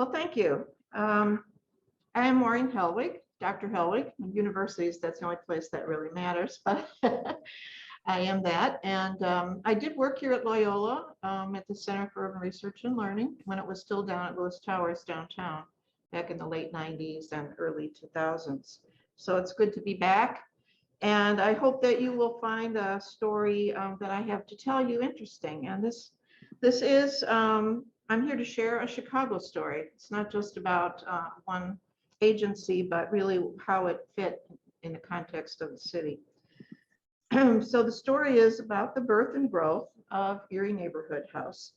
Well, thank you. I am Maureen Helwig, Dr. Helwig. In universities, that's the only place that really matters, but I am that. And I did work here at Loyola at the Center for Urban Research and Learning when it was still down at Lewis Towers downtown back in the late 90s and early 2000s. So it's good to be back. And I hope that you will find a story that I have to tell you interesting. And this is, I'm here to share a Chicago story. It's not just about one agency, but really how it fit in the context of the city. So the story is about the birth and growth of Erie Neighborhood House.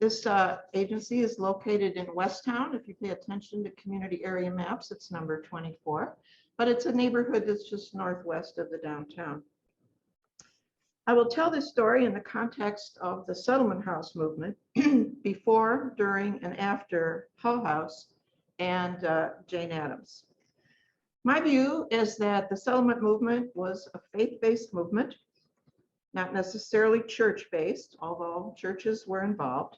This agency is located in Westtown. If you pay attention to community area maps, it's number 24, but it's a neighborhood that's just northwest of the downtown. I will tell this story in the context of the settlement house movement before, during, and after Hull House and Jane Addams. My view is that the settlement movement was a faith-based movement, not necessarily church-based, although churches were involved,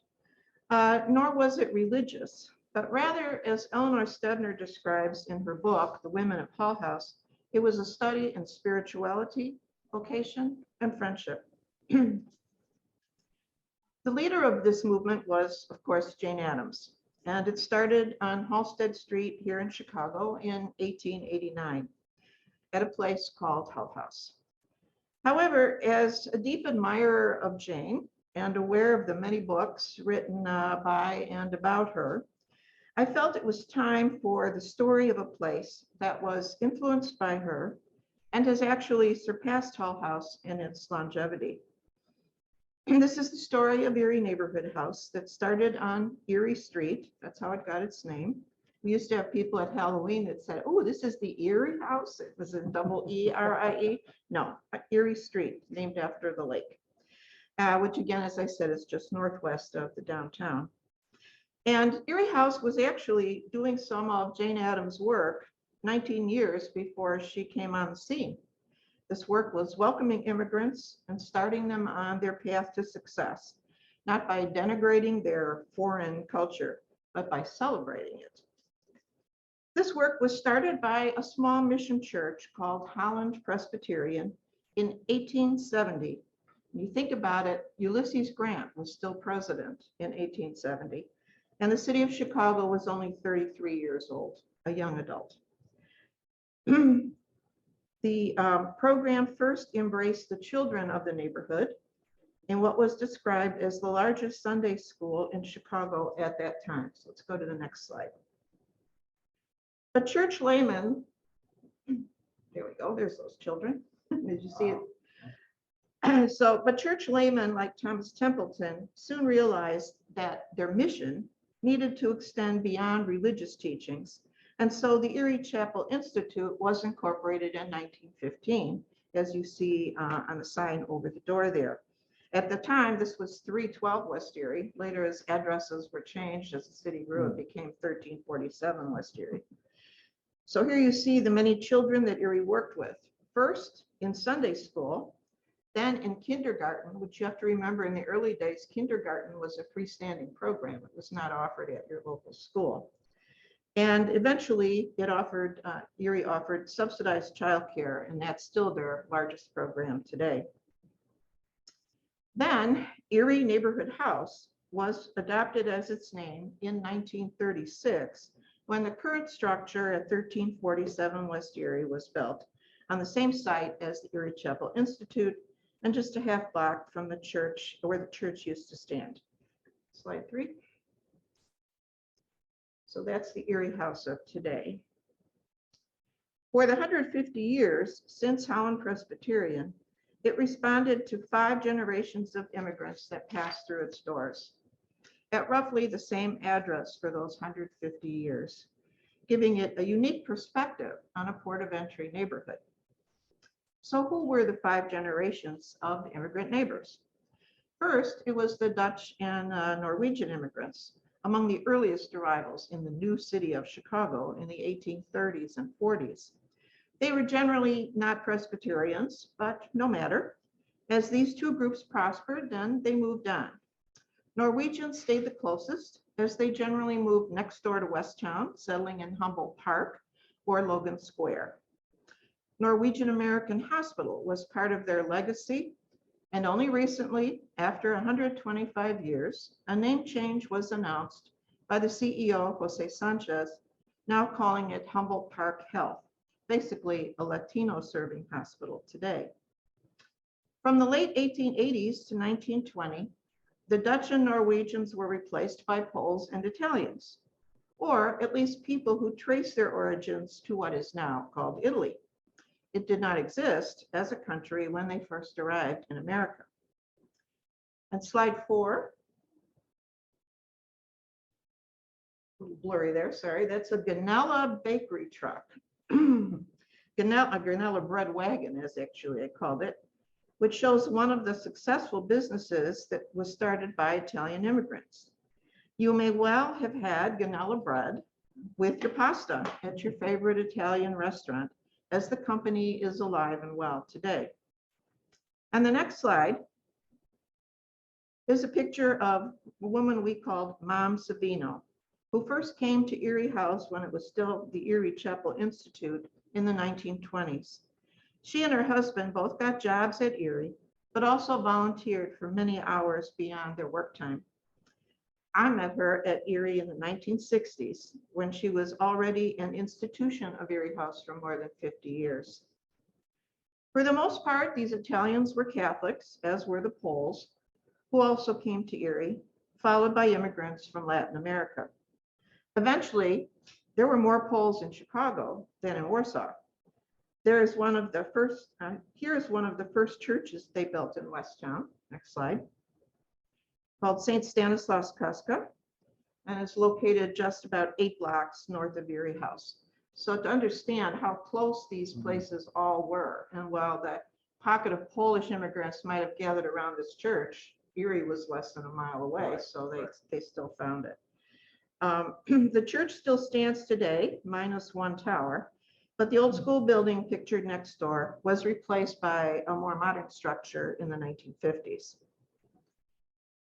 nor was it religious, but rather, as Eleanor Stedner describes in her book, The Women of Hull House, it was a study in spirituality, vocation, and friendship. The leader of this movement was, of course, Jane Addams, and it started on Halsted Street here in Chicago in 1889 at a place called Hull House. However, as a deep admirer of Jane and aware of the many books written by and about her, I felt it was time for the story of a place that was influenced by her and has actually surpassed Hull House in its longevity. And this is the story of Erie Neighborhood House that started on Erie Street. That's how it got its name. We used to have people at Halloween that said, oh, this is the Erie House. It was in double E-R-I-E. No, Erie Street, named after the lake, which again, as I said, is just northwest of the downtown. And Erie House was actually doing some of Jane Addams' work 19 years before she came on the scene. This work was welcoming immigrants and starting them on their path to success, not by denigrating their foreign culture, but by celebrating it. This work was started by a small mission church called Holland Presbyterian in 1870. When you think about it, Ulysses Grant was still president in 1870, and the city of Chicago was only 33 years old, a young adult. The program first embraced the children of the neighborhood in what was described as the largest Sunday school in Chicago at that time. So let's go to the next slide. But Church Lyman, there we go, there's those children. Did you see it? But Church Lyman, like Thomas Templeton, soon realized that their mission needed to extend beyond religious teachings. And so the Erie Chapel Institute was incorporated in 1915, as you see on the sign over the door there. At the time, this was 312 West Erie. Later, as addresses were changed, as the city grew, it became 1347 West Erie. So here you see the many children that Erie worked with. First in Sunday school, then in kindergarten, which you have to remember in the early days, kindergarten was a freestanding program. It was not offered at your local school. And eventually it offered, Erie offered subsidized childcare, and that's still their largest program today. Then Erie Neighborhood House was adopted as its name in 1936, when the current structure at 1347 West Erie was built on the same site as the Erie Chapel Institute and just a half block from the church, where the church used to stand. Slide 3. So that's the Erie House of today. For the 150 years since Holland Presbyterian, it responded to 5 generations of immigrants that passed through its doors at roughly the same address for those 150 years, giving it a unique perspective on a port of entry neighborhood. So who were the 5 generations of immigrant neighbors? First, it was the Dutch and Norwegian immigrants, among the earliest arrivals in the new city of Chicago in the 1830s and 40s. They were generally not Presbyterians, but no matter. As these two groups prospered, then they moved on. Norwegians stayed the closest, as they generally moved next door to Westtown, settling in Humboldt Park or Logan Square. Norwegian American Hospital was part of their legacy, and only recently, after 125 years, a name change was announced by the CEO, Jose Sanchez, now calling it Humboldt Park Health, basically a Latino serving hospital today. From the late 1880s to 1920, the Dutch and Norwegians were replaced by Poles and Italians, or at least people who trace their origins to what is now called Italy. It did not exist as a country when they first arrived in America. And slide 4, a little blurry there, sorry, that's a Ganella bakery truck. Ganella bread wagon, as actually I called it, which shows one of the successful businesses that was started by Italian immigrants. You may well have had Ganella bread with your pasta at your favorite Italian restaurant, as the company is alive and well today. And the next slide is a picture of a woman we called Mom Savino, who first came to Erie House when it was still the Erie Chapel Institute in the 1920s. She and her husband both got jobs at Erie, but also volunteered for many hours beyond their work time. I met her at Erie in the 1960s, when she was already an institution of Erie House for more than 50 years. For the most part, these Italians were Catholics, as were the Poles, who also came to Erie, followed by immigrants from Latin America. Eventually, there were more Poles in Chicago than in Warsaw. There is one of the first, here's one of the first churches they built in Westtown. Next slide. Called St. Stanislaus Kostka, and it's located just about 8 blocks north of Erie House. So to understand how close these places all were, and while the pocket of Polish immigrants might have gathered around this church, Erie was less than a mile away, so they still found it. The church still stands today, minus one tower, but the old school building pictured next door was replaced by a more modern structure in the 1950s.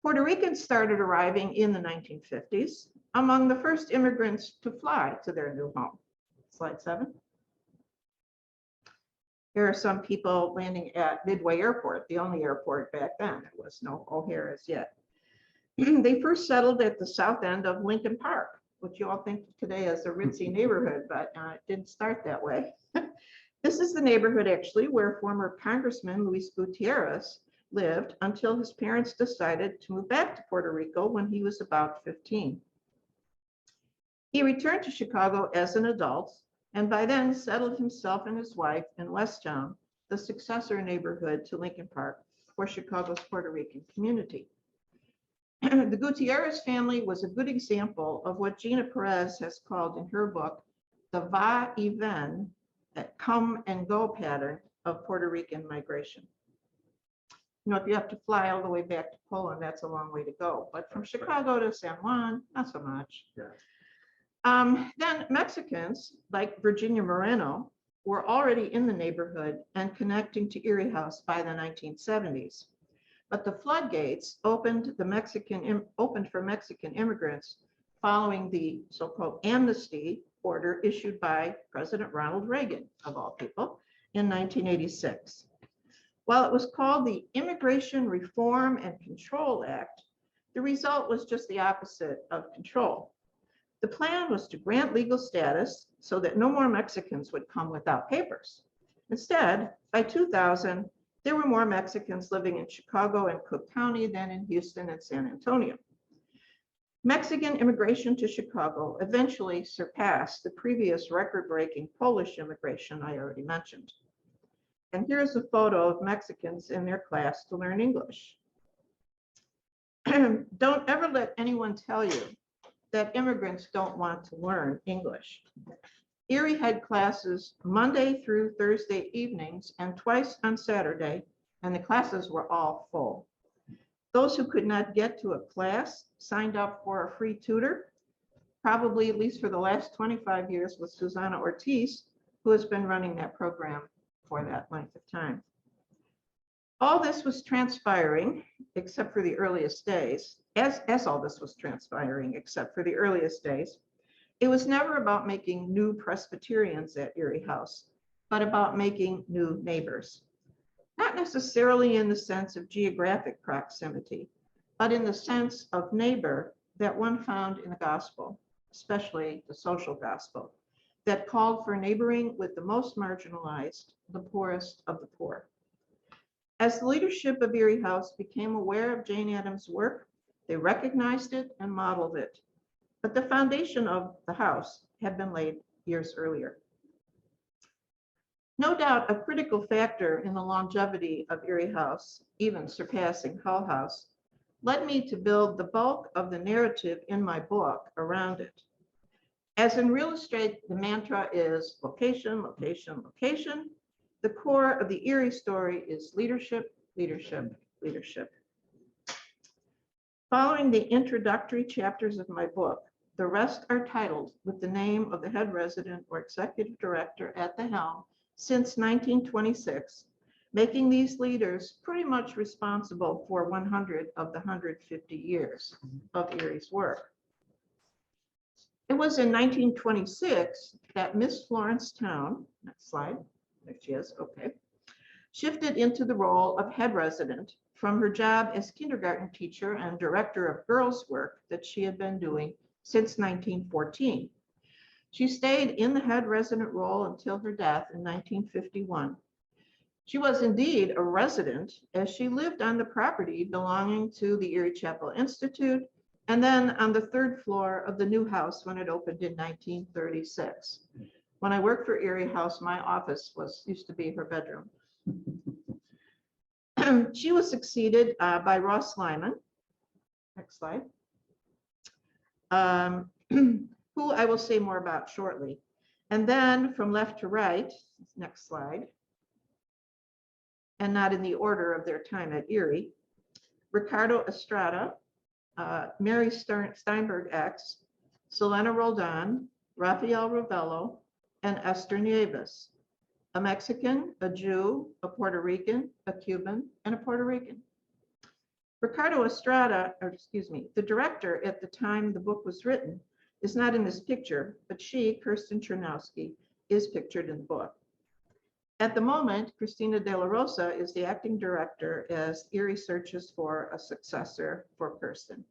Puerto Ricans started arriving in the 1950s, among the first immigrants to fly to their new home. Slide 7. Here are some people landing at Midway Airport, the only airport back then. There was no O'Hare as yet. They first settled at the south end of Lincoln Park, which you all think today is a ritzy neighborhood, but it didn't start that way. This is the neighborhood actually where former Congressman Luis Gutierrez lived until his parents decided to move back to Puerto Rico when he was about 15. He returned to Chicago as an adult, and by then settled himself and his wife in Westtown, the successor neighborhood to Lincoln Park for Chicago's Puerto Rican community. The Gutierrez family was a good example of what Gina Perez has called in her book, the va-et-ven, come and go pattern of Puerto Rican migration. You know, if you have to fly all the way back to Poland, that's a long way to go. But from Chicago to San Juan, not so much. Yeah. Then Mexicans, like Virginia Moreno, were already in the neighborhood and connecting to Erie House by the 1970s. But the floodgates opened for Mexican immigrants following the so-called amnesty order issued by President Ronald Reagan, of all people, in 1986. While it was called the Immigration Reform and Control Act, the result was just the opposite of control. The plan was to grant legal status so that no more Mexicans would come without papers. Instead, by 2000, there were more Mexicans living in Chicago and Cook County than in Houston and San Antonio. Mexican immigration to Chicago eventually surpassed the previous record-breaking Polish immigration I already mentioned. And here's a photo of Mexicans in their class to learn English. Don't ever let anyone tell you that immigrants don't want to learn English. Erie had classes Monday through Thursday evenings and twice on Saturday, and the classes were all full. Those who could not get to a class signed up for a free tutor, probably at least for the last 25 years with Susana Ortiz, who has been running that program for that length of time. All this was transpiring, except for the earliest days, as all this was transpiring, except for the earliest days, it was never about making new Presbyterians at Erie House, but about making new neighbors. Not necessarily in the sense of geographic proximity, but in the sense of neighbor that one found in the gospel, especially the social gospel, that called for neighboring with the most marginalized, the poorest of the poor. As the leadership of Erie House became aware of Jane Addams' work, they recognized it and modeled it. But the foundation of the house had been laid years earlier. No doubt a critical factor in the longevity of Erie House, even surpassing Hull House, led me to build the bulk of the narrative in my book around it. As in real estate, the mantra is location, location, location. The core of the Erie story is leadership, leadership, leadership. Following the introductory chapters of my book, the rest are titled with the name of the head resident or executive director at the helm since 1926, making these leaders pretty much responsible for 100 of the 150 years of Erie's work. It was in 1926 that Miss Florence Town, next slide, there she is, okay, shifted into the role of head resident from her job as kindergarten teacher and director of girls' work that she had been doing since 1914. She stayed in the head resident role until her death in 1951. She was indeed a resident as she lived on the property belonging to the Erie Chapel Institute and then on the third floor of the new house when it opened in 1936. When I worked for Erie House, my office used to be her bedroom. She was succeeded by Ross Lyman, next slide, who I will say more about shortly. And then from left to right, next slide, and not in the order of their time at Erie, Ricardo Estrada, Mary Steinberg X, Selena Roldan, Rafael Ravello, and Esther Nieves, a Mexican, a Jew, a Puerto Rican, a Cuban, and a Puerto Rican. Ricardo Estrada, or excuse me, the director at the time the book was written, is not in this picture, but she, Kirsten Chernowski, is pictured in the book. At the moment, Christina De La Rosa is the acting director as Erie searches for a successor for Kirsten.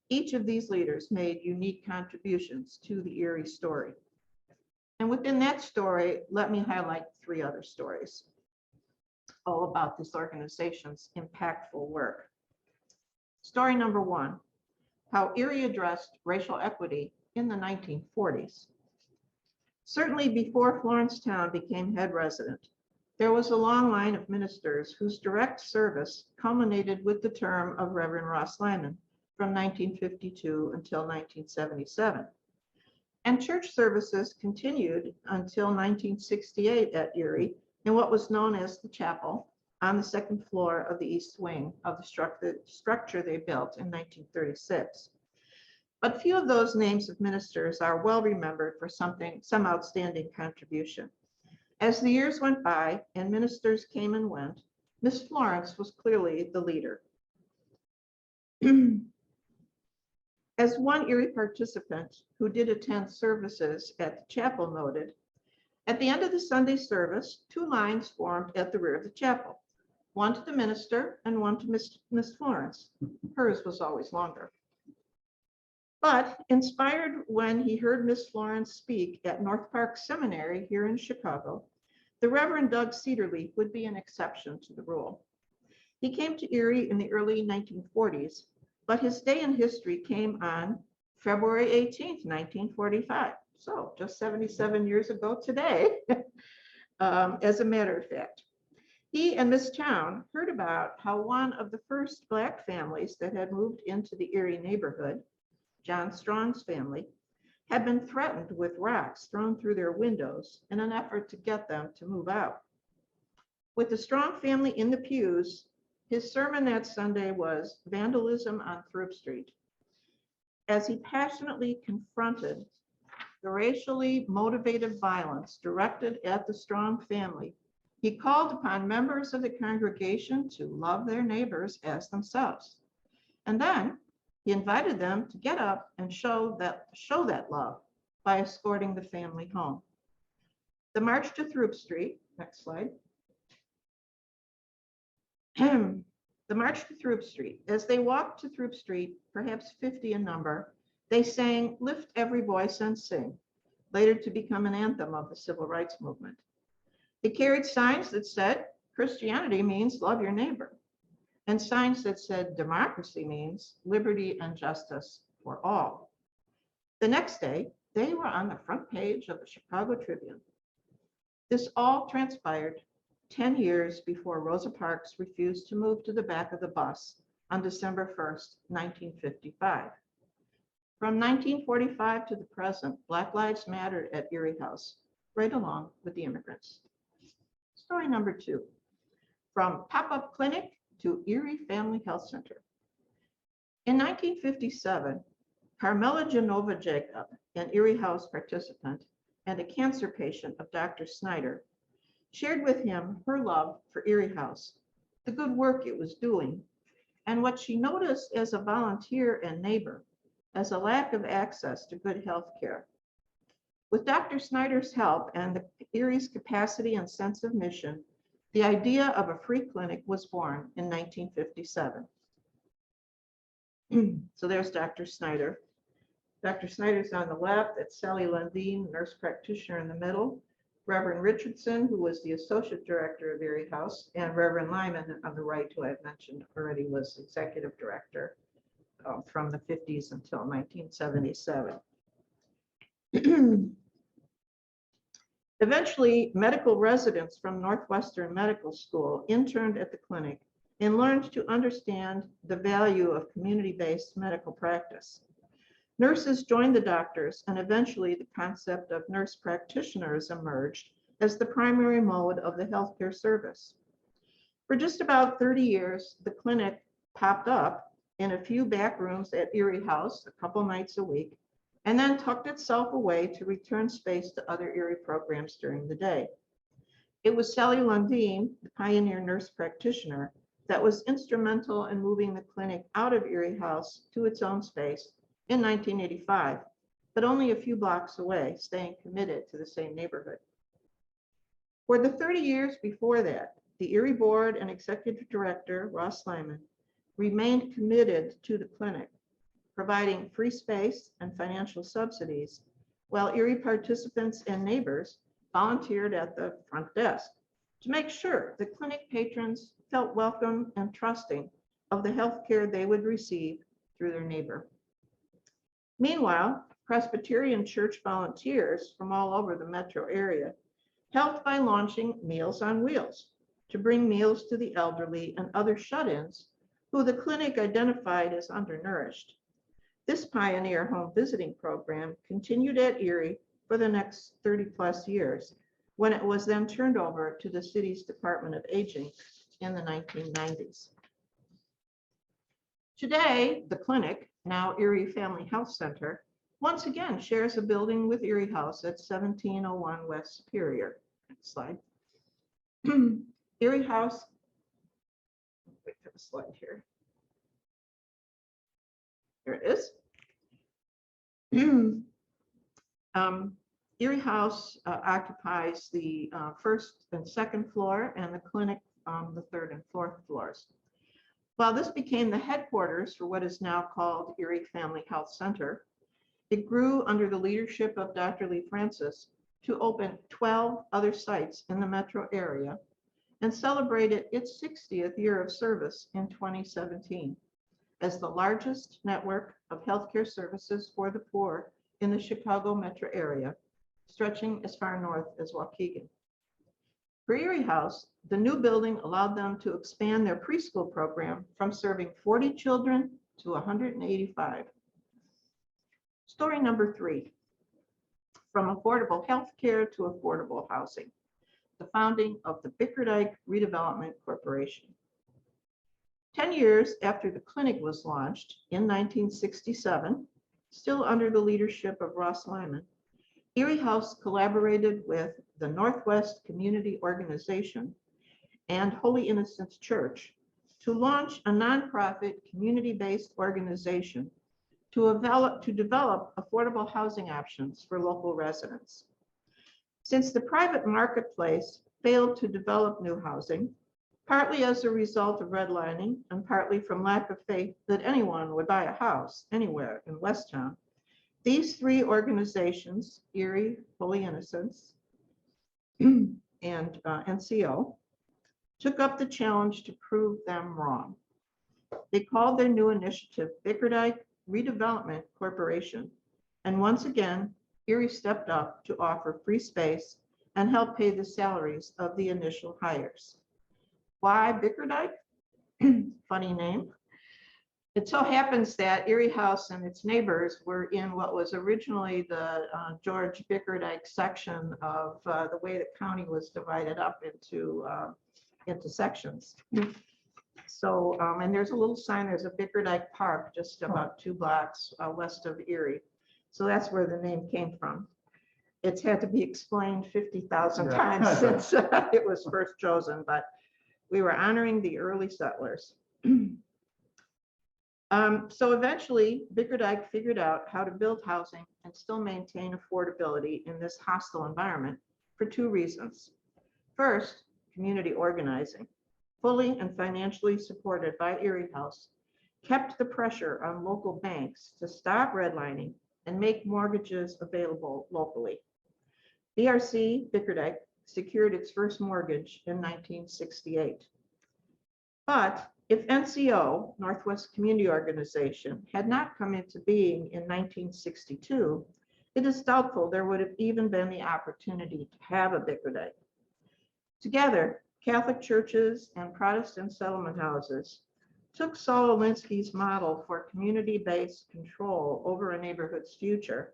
Each of these leaders made unique contributions to the Erie story. And within that story, let me highlight 3 other stories, all about this organization's impactful work. Story number 1, how Erie addressed racial equity in the 1940s. Certainly before Florence Town became head resident, there was a long line of ministers whose direct service culminated with the term of Reverend Ross Lyman from 1952 until 1977. And church services continued until 1968 at Erie in what was known as the chapel on the second floor of the east wing of the structure they built in 1936. But few of those names of ministers are well remembered for some outstanding contribution. As the years went by and ministers came and went, Miss Florence was clearly the leader. As one Erie participant who did attend services at the chapel noted, at the end of the Sunday service, 2 lines formed at the rear of the chapel, one to the minister and one to Miss Florence. Hers was always longer. But inspired when he heard Miss Florence speak at North Park Seminary here in Chicago, the Reverend Doug Cedarleaf would be an exception to the rule. He came to Erie in the early 1940s, but his day in history came on February 18th, 1945. So just 77 years ago today, as a matter of fact. He and Miss Town heard about how one of the first Black families that had moved into the Erie neighborhood, John Strong's family, had been threatened with rocks thrown through their windows in an effort to get them to move out. With the Strong family in the pews, his sermon that Sunday was Vandalism on Thrift Street. As he passionately confronted the racially motivated violence directed at the Strong family, he called upon members of the congregation to love their neighbors as themselves. And then, He invited them to get up and show that love by escorting the family home. The march to Throop Street, next slide. The march to Throop Street. As they walked to Throop Street, perhaps 50 in number, they sang "Lift Every Voice and Sing," later to become an anthem of the civil rights movement. They carried signs that said, "Christianity means love your neighbor," and signs that said, "Democracy means liberty and justice for all." The next day, they were on the front page of the Chicago Tribune. This all transpired 10 years before Rosa Parks refused to move to the back of the bus on December 1st, 1955. From 1945 to the present, Black lives mattered at Erie House, right along with the immigrants. Story number 2, from pop-up clinic to Erie Family Health Center. In 1957, Carmela Genova Jacob, an Erie House participant and a cancer patient of Dr. Snyder, shared with him her love for Erie House, the good work it was doing, and what she noticed as a volunteer and neighbor as a lack of access to good health care. With Dr. Snyder's help and the Erie's capacity and sense of mission, the idea of a free clinic was born in 1957. So there's Dr. Snyder. Dr. Snyder's on the left, that's Sally Lundeen, nurse practitioner in the middle, Reverend Richardson, who was the associate director of Erie House, and Reverend Lyman on the right, who I've mentioned already was executive director from the 50s until 1977. Eventually, medical residents from Northwestern Medical School interned at the clinic and learned to understand the value of community-based medical practice. Nurses joined the doctors, and eventually the concept of nurse practitioners emerged as the primary mode of the healthcare service. For just about 30 years, the clinic popped up in a few back rooms at Erie House a couple nights a week, and then tucked itself away to return space to other Erie programs during the day. It was Sally Lundeen, the pioneer nurse practitioner, that was instrumental in moving the clinic out of Erie House to its own space in 1985, but only a few blocks away, staying committed to the same neighborhood. For the 30 years before that, the Erie board and executive director, Ross Lyman, remained committed to the clinic, providing free space and financial subsidies, while Erie participants and neighbors volunteered at the front desk to make sure the clinic patrons felt welcome and trusting of the health care they would receive through their neighbor. Meanwhile, Presbyterian church volunteers from all over the metro area helped by launching Meals on Wheels to bring meals to the elderly and other shut-ins who the clinic identified as undernourished. This pioneer home visiting program continued at Erie for the next 30 plus years, when it was then turned over to the city's Department of Aging in the 1990s. Today, the clinic, now Erie Family Health Center, once again shares a building with Erie House at 1701 West Superior. Next slide. Erie House, wait for the slide here. There it is. Erie House occupies the first and second floor, and the clinic the third and fourth floors. While this became the headquarters for what is now called Erie Family Health Center, it grew under the leadership of Dr. Lee Francis to open 12 other sites in the metro area and celebrated its 60th year of service in 2017 as the largest network of healthcare services for the poor in the Chicago metro area, stretching as far north as Waukegan. For Erie House, the new building allowed them to expand their preschool program from serving 40 children to 185. Story number 3, from affordable health care to affordable housing, the founding of the Bickerdike Redevelopment Corporation. 10 years after the clinic was launched in 1967, still under the leadership of Ross Lyman, Erie House collaborated with the Northwest Community Organization and Holy Innocents Church to launch a nonprofit community-based organization to develop affordable housing options for local residents. Since the private marketplace failed to develop new housing, partly as a result of redlining and partly from lack of faith that anyone would buy a house anywhere in Westtown, these three organizations, Erie, Holy Innocents, and NCO, took up the challenge to prove them wrong. They called their new initiative Bickerdike Redevelopment Corporation, and once again, Erie stepped up to offer free space and help pay the salaries of the initial hires. Why Bickerdike? Funny name. It so happens that Erie House and its neighbors were in what was originally the George Bickerdike section of the way the county was divided up into sections. So, and there's a little sign, there's a Bickerdike Park just about 2 blocks west of Erie. So that's where the name came from. It's had to be explained 50,000 times since it was first chosen, but we were honoring the early settlers. So eventually, Bickerdike figured out how to build housing and still maintain affordability in this hostile environment for 2 reasons. First, community organizing, fully and financially supported by Erie House, kept the pressure on local banks to stop redlining and make mortgages available locally. BRC Bickerdike secured its first mortgage in 1968. But if NCO, Northwest Community Organization, had not come into being in 1962, it is doubtful there would have even been the opportunity to have a Bickerdike. Together, Catholic churches and Protestant settlement houses took Saul Alinsky's model for community-based control over a neighborhood's future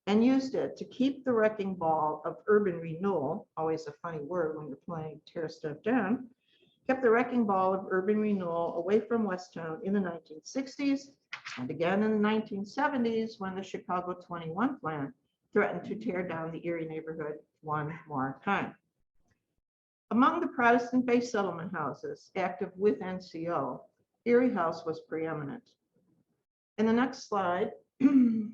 and used it to keep the wrecking ball of urban renewal, always a funny word when you're playing tear stuff down, kept the wrecking ball of urban renewal away from Westtown in the 1960s and again in the 1970s when the Chicago 21 plan threatened to tear down the Erie neighborhood one more time. Among the Protestant-based settlement houses active with NCO, Erie House was preeminent. In the next slide, we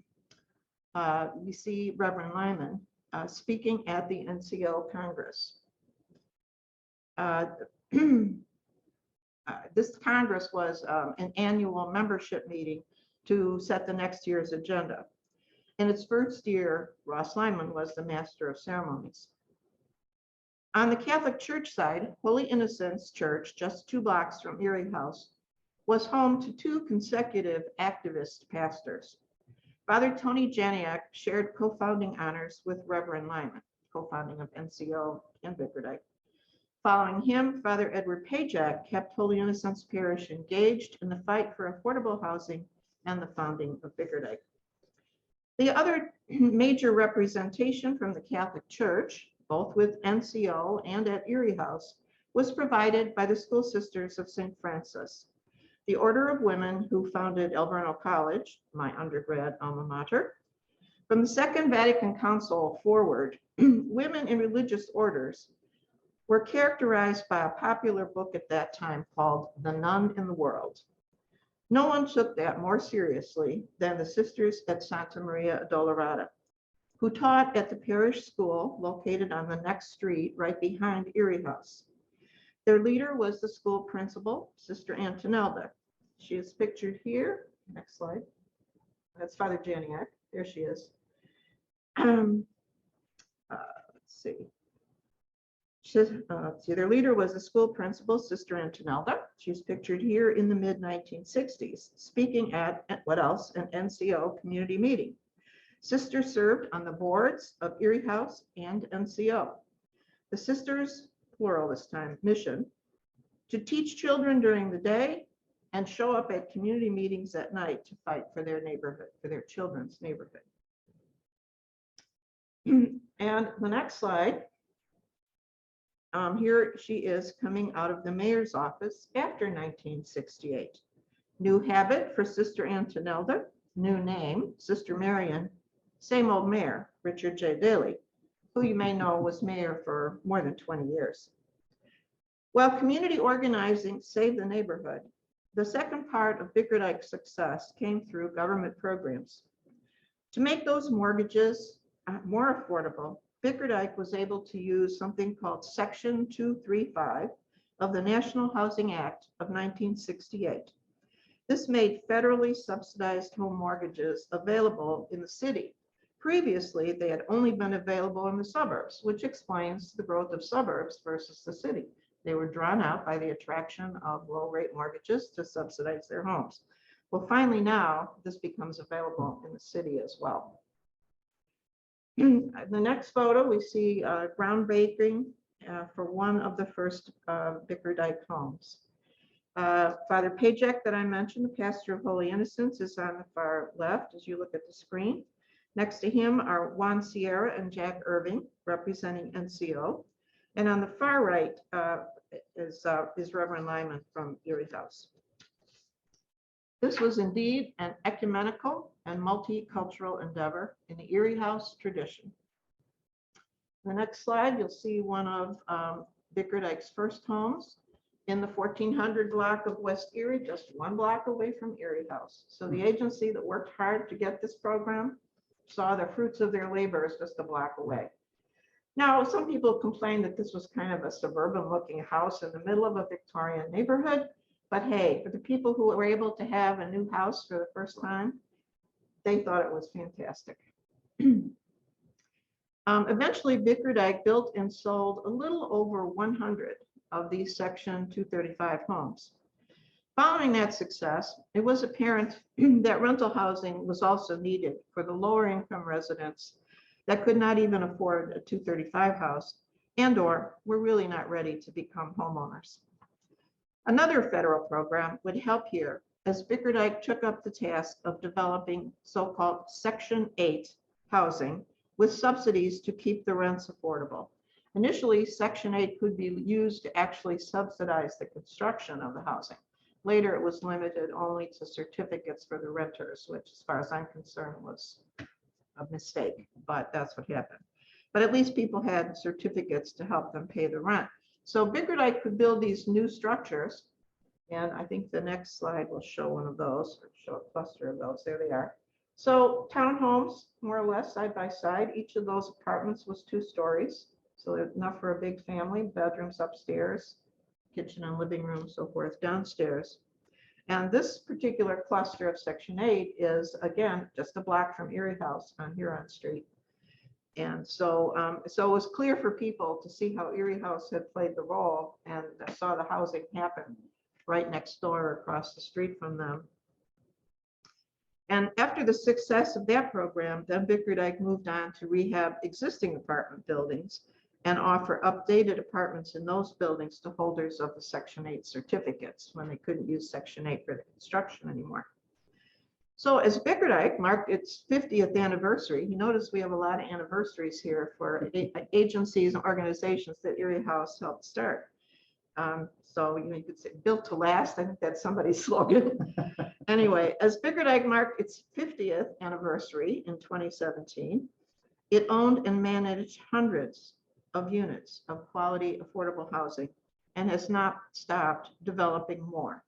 see Reverend Lyman speaking at the NCO Congress. This Congress was an annual membership meeting to set the next year's agenda. In its first year, Ross Lyman was the master of ceremonies. On the Catholic Church side, Holy Innocents Church, just 2 blocks from Erie House, was home to 2 consecutive activist pastors. Father Tony Janiak shared co-founding honors with Reverend Lyman, co-founding of NCO and Bickerdike. Following him, Father Edward Pajak kept Holy Innocents Parish engaged in the fight for affordable housing and the founding of Bickerdike. The other major representation from the Catholic Church, both with NCO and at Erie House, was provided by the School Sisters of St. Francis, the Order of Women who founded El Verno College, my undergrad alma mater. From the Second Vatican Council forward, women in religious orders were characterized by a popular book at that time called The Nun in the World. No one took that more seriously than the sisters at Santa Maria Adolorata, who taught at the parish school located on the next street right behind Erie House. Their leader was the school principal, Sister Antonelda. She is pictured here. Next slide. That's Father Janiak. There she is. Let's see. Their leader was the school principal, Sister Antonelda. She's pictured here in the mid-1960s, speaking at, what else, an NCO community meeting. Sister served on the boards of Erie House and NCO. The sisters, plural this time, mission, to teach children during the day and show up at community meetings at night to fight for their neighborhood, for their children's neighborhood. And the next slide, here she is coming out of the mayor's office after 1968. New habit for Sister Antonelda, new name, Sister Marion, same old mayor, Richard J. Daley, who you may know was mayor for more than 20 years. While community organizing saved the neighborhood, The second part of Bickerdike's success came through government programs. To make those mortgages more affordable, Bickerdike was able to use something called Section 235 of the National Housing Act of 1968. This made federally subsidized home mortgages available in the city. Previously, they had only been available in the suburbs, which explains the growth of suburbs versus the city. They were drawn out by the attraction of low-rate mortgages to subsidize their homes. Well, finally now, this becomes available in the city as well. In the next photo, we see groundbreaking for one of the first Bickerdike homes. Father Pajek that I mentioned, the pastor of Holy Innocents, is on the far left as you look at the screen. Next to him are Juan Sierra and Jack Irving, representing NCO. And on the far right is Reverend Lyman from Erie House. This was indeed an ecumenical and multicultural endeavor in the Erie House tradition. The next slide, you'll see one of Bickerdike's first homes in the 1400 block of West Erie, just one block away from Erie House. So the agency that worked hard to get this program saw the fruits of their labors just a block away. Now, some people complained that this was kind of a suburban looking house in the middle of a Victorian neighborhood, but hey, for the people who were able to have a new house for the first time, they thought it was fantastic. Eventually, Bickerdike built and sold a little over 100 of these Section 235 homes. Following that success, it was apparent that rental housing was also needed for the lower income residents that could not even afford a 235 house and/or were really not ready to become homeowners. Another federal program would help here as Bickerdike took up the task of developing so-called Section 8 housing with subsidies to keep the rents affordable. Initially, Section 8 could be used to actually subsidize the construction of the housing. Later, it was limited only to certificates for the renters, which, as far as I'm concerned, was a mistake, but that's what happened. But at least people had certificates to help them pay the rent. So Bickerdike could build these new structures, and I think the next slide will show one of those, or show a cluster of those. There they are. So townhomes, more or less, side by side. Each of those apartments was 2 stories, so enough for a big family, bedrooms upstairs, kitchen and living room, so forth, downstairs. And this particular cluster of Section 8 is, again, just a block from Erie House on Huron Street. And so, so it was clear for people to see how Erie House had played the role, and saw the housing happen right next door across the street from them. And after the success of that program, then Bickerdike moved on to rehab existing apartment buildings and offer updated apartments in those buildings to holders of the Section 8 certificates when they couldn't use Section 8 for the construction anymore. So as Bickerdike marked its 50th anniversary, you notice we have a lot of anniversaries here for agencies and organizations that Erie House helped start. So you could say built to last, I think that's somebody's slogan. Anyway, as Bickerdike marked its 50th anniversary in 2017, it owned and managed hundreds of units of quality, affordable housing and has not stopped developing more.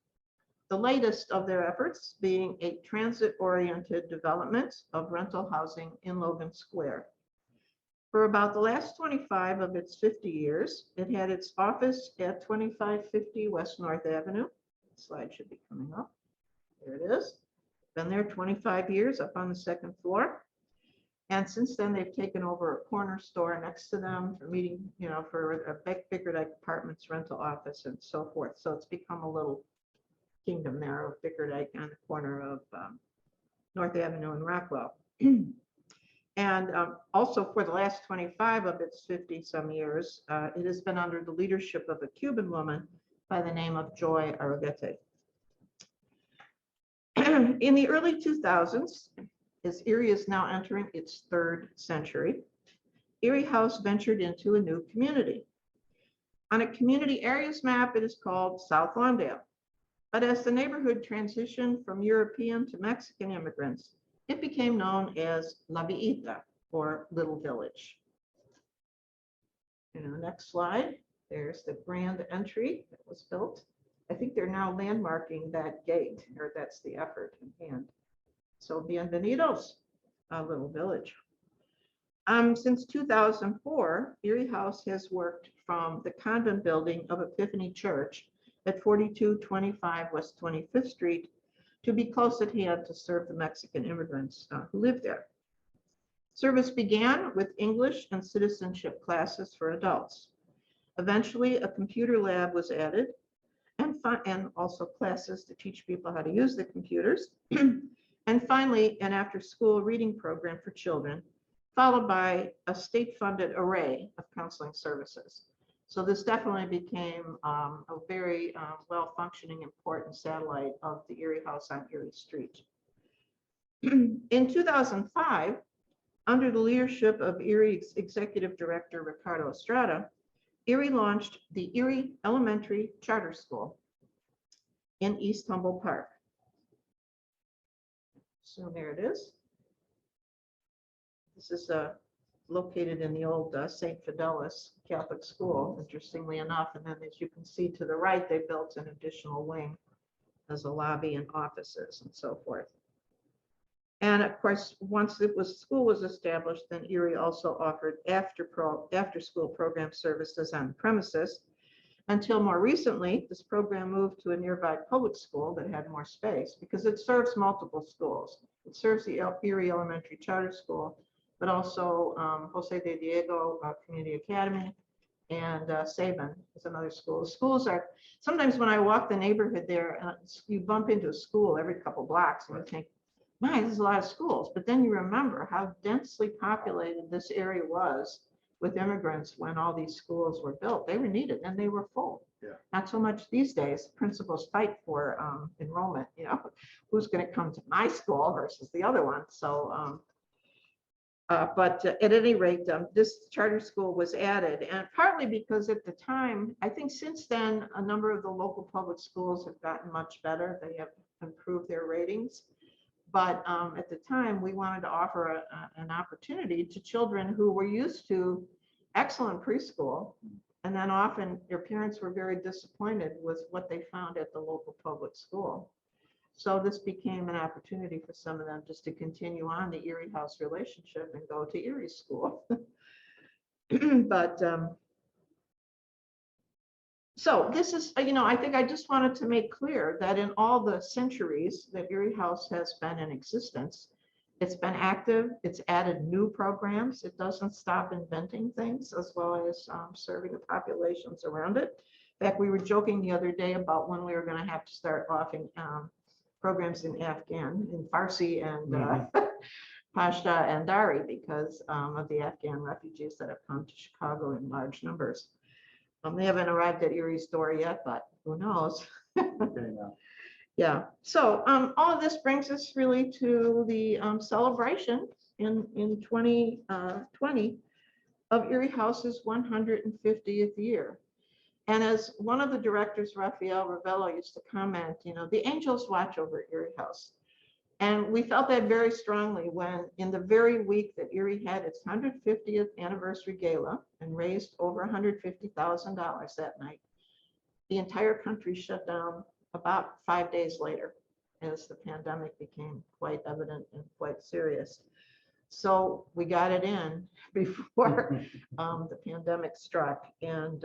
The latest of their efforts being a transit-oriented development of rental housing in Logan Square. For about the last 25 of its 50 years, it had its office at 2550 West North Avenue. The slide should be coming up. There it is. Been there 25 years up on the 2nd floor. And since then, they've taken over a corner store next to them for meeting, you know, for a Bickerdike Apartments rental office and so forth. So it's become a little kingdom there of Bickerdike on the corner of North Avenue and Rockwell. And also for the last 25 of its 50-some years, it has been under the leadership of a Cuban woman by the name of Joy Arrogete. In the early 2000s, as Erie is now entering its 3rd century, Erie House ventured into a new community. On a community areas map, it is called South Lawndale. But as the neighborhood transitioned from European to Mexican immigrants, it became known as La Villita, or Little Village. And on the next slide, there's the grand entry that was built I think they're now landmarking that gate, or that's the effort in hand. So bienvenidos, a little village. Since 2004, Erie House has worked from the convent building of Epiphany Church at 4225 West 25th Street to be close at hand to serve the Mexican immigrants who live there. Service began with English and citizenship classes for adults. Eventually, a computer lab was added, and also classes to teach people how to use the computers. And finally, an after-school reading program for children, followed by a state-funded array of counseling services. So this definitely became a very well-functioning, important satellite of the Erie House on Erie Street. In 2005, under the leadership of Erie's Executive Director, Ricardo Estrada, Erie launched the Erie Elementary Charter School in East Humboldt Park. So there it is. This is located in the old St. Fidelis Catholic School, interestingly enough. And then as you can see to the right, they built an additional wing as a lobby and offices and so forth. And of course, once school was established, then Erie also offered after-school program services on the premises. Until more recently, this program moved to a nearby public school that had more space because it serves multiple schools. It serves the Erie Elementary Charter School, but also Jose de Diego Community Academy and Sabin is another school. Schools are, sometimes when I walk the neighborhood there, you bump into a school every couple blocks and you think, my, there's a lot of schools. But then you remember how densely populated this area was with immigrants when all these schools were built. They were needed and they were full. Yeah. Not so much these days. Principals fight for enrollment, you know, who's going to come to my school versus the other one. So, but at any rate, this charter school was added, and partly because at the time, I think since then, a number of the local public schools have gotten much better. They have improved their ratings. But at the time, we wanted to offer an opportunity to children who were used to excellent preschool. And then often their parents were very disappointed with what they found at the local public school. So this became an opportunity for some of them just to continue on the Erie House relationship and go to Erie school. But so this is, you know, I think I just wanted to make clear that in all the centuries that Erie House has been in existence, it's been active, it's added new programs, it doesn't stop inventing things, as well as serving the populations around it. In fact, we were joking the other day about when we were going to have to start offering programs in Afghan, in Farsi and Pashto and Dari because of the Afghan refugees that have come to Chicago in large numbers. They haven't arrived at Erie's door yet, but who knows? Yeah. So all of this brings us really to the celebration in 2020 of Erie House's 150th year. And as one of the directors, Rafael Ravello, used to comment, you know, the angels watch over Erie House. And we felt that very strongly when in the very week that Erie had its 150th anniversary gala and raised over $150,000 that night, the entire country shut down about 5 days later as the pandemic became quite evident and quite serious. So we got it in before the pandemic struck. And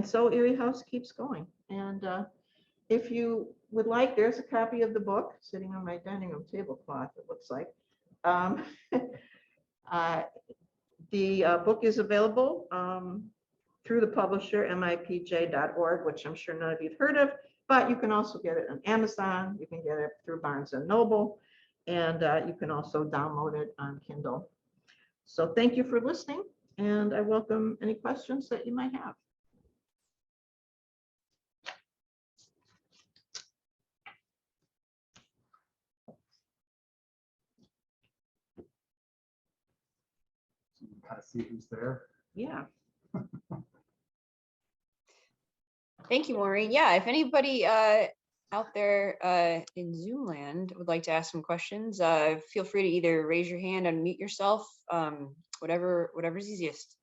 so Erie House keeps going. And if you would like, there's a copy of the book sitting on my dining room tablecloth, it looks like. The book is available through the publisher, mipj.org, which I'm sure none of you have heard of, but you can also get it on Amazon. You can get it through Barnes & Noble, and you can also download it on Kindle. So thank you for listening, and I welcome any questions that you might have. Kind of see who's there. Yeah. Thank you, Maureen. Yeah, if anybody out there in Zoom land would like to ask some questions, feel free to either raise your hand, unmute yourself, whatever's easiest.